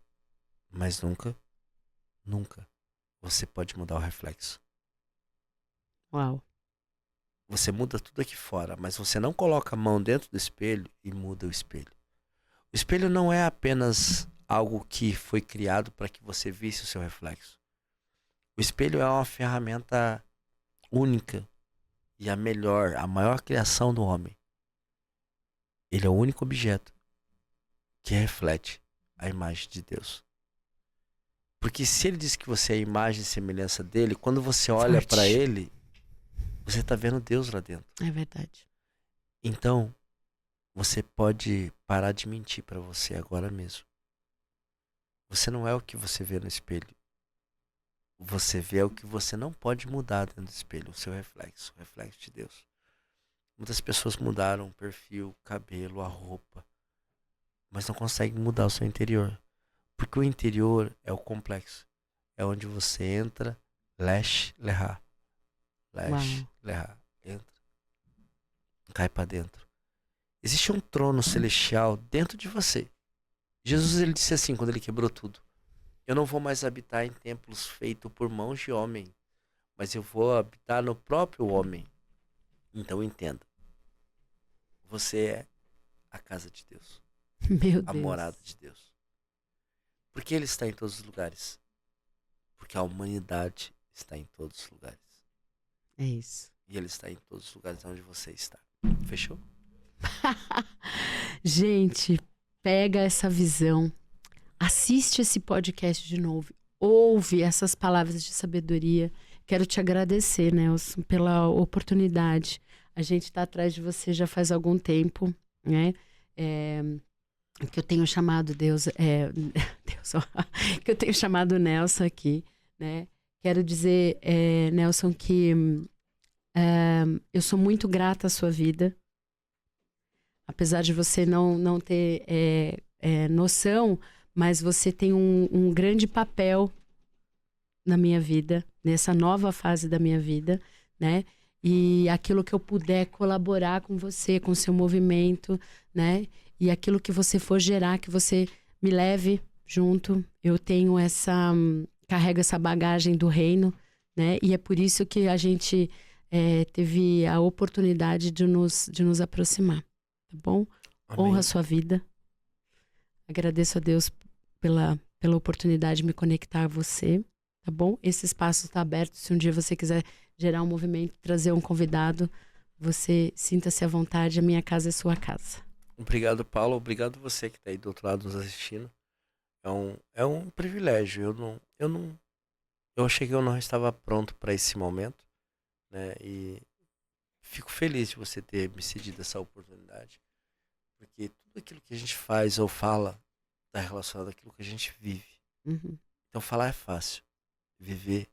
B: Mas nunca você pode mudar o reflexo.
A: Uau.
B: Você muda tudo aqui fora, mas você não coloca a mão dentro do espelho e muda o espelho. O espelho não é apenas algo que foi criado para que você visse o seu reflexo. O espelho é uma ferramenta única e a maior criação do homem. Ele é o único objeto que reflete a imagem de Deus. Porque se ele diz que você é a imagem e semelhança dele, quando você olha para ele, você está vendo Deus lá dentro.
A: É verdade.
B: Então, você pode parar de mentir para você agora mesmo. Você não é o que você vê no espelho. Você vê o que você não pode mudar dentro do espelho, o seu reflexo, o reflexo de Deus. Muitas pessoas mudaram o perfil, o cabelo, a roupa, mas não conseguem mudar o seu interior. Porque o interior é o complexo. É onde você entra, lesh, lehá. Lesh, lehá. Entra. Cai para dentro. Existe um trono celestial dentro de você. Jesus, ele disse assim, quando ele quebrou tudo: eu não vou mais habitar em templos feitos por mãos de homem, mas eu vou habitar no próprio homem. Então entenda. Você é a casa de Deus.
A: Meu
B: A
A: Deus.
B: morada de Deus. Por que ele está em todos os lugares? Porque a humanidade está em todos os lugares.
A: É isso.
B: E ele está em todos os lugares onde você está. Fechou?
A: Gente, pega essa visão. Assiste esse podcast de novo. Ouve essas palavras de sabedoria. Quero te agradecer, Nelson, pela oportunidade. A gente está atrás de você já faz algum tempo, né? Que eu tenho chamado que eu tenho chamado Nelson aqui, né? Quero dizer, Nelson, que eu sou muito grata à sua vida. Apesar de você não ter noção, mas você tem um grande papel na minha vida, nessa nova fase da minha vida, né? E aquilo que eu puder colaborar com você, com o seu movimento, né? E aquilo que você for gerar, que você me leve junto. Eu tenho carrego essa bagagem do reino, né? E é por isso que a gente teve a oportunidade de nos aproximar, tá bom?
B: Amém.
A: Honra a sua vida. Agradeço a Deus pela oportunidade de me conectar a você, tá bom? Esse espaço está aberto. Se um dia você quiser gerar um movimento, trazer um convidado, você sinta-se à vontade. A minha casa é sua casa.
B: Obrigado, Paulo. Obrigado você que está aí do outro lado nos assistindo. É um privilégio. Eu achei que eu não estava pronto para esse momento, né? E fico feliz de você ter me cedido essa oportunidade, porque tudo aquilo que a gente faz ou fala está relacionado àquilo que a gente vive.
A: Uhum.
B: Então falar é fácil, viver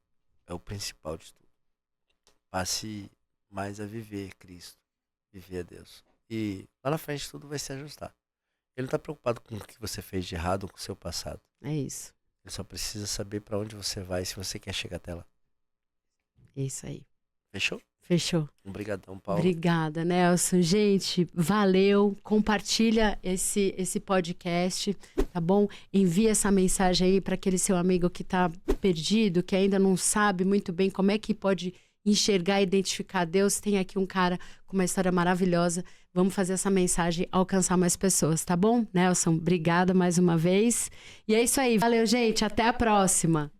B: é o principal de tudo. Passe mais a viver Cristo, viver a Deus. E lá na frente tudo vai se ajustar. Ele não está preocupado com o que você fez de errado com o seu passado.
A: É isso.
B: Ele só precisa saber para onde você vai, se você quer chegar até lá.
A: É isso aí.
B: Fechou?
A: Fechou.
B: Obrigadão, Paulo.
A: Obrigada, Nelson. Gente, valeu. Compartilha esse podcast, tá bom? Envia essa mensagem aí para aquele seu amigo que tá perdido, que ainda não sabe muito bem como é que pode enxergar, identificar Deus, tem aqui um cara com uma história maravilhosa. Vamos fazer essa mensagem alcançar mais pessoas, tá bom? Nelson, obrigada mais uma vez. E é isso aí. Valeu, gente. Até a próxima.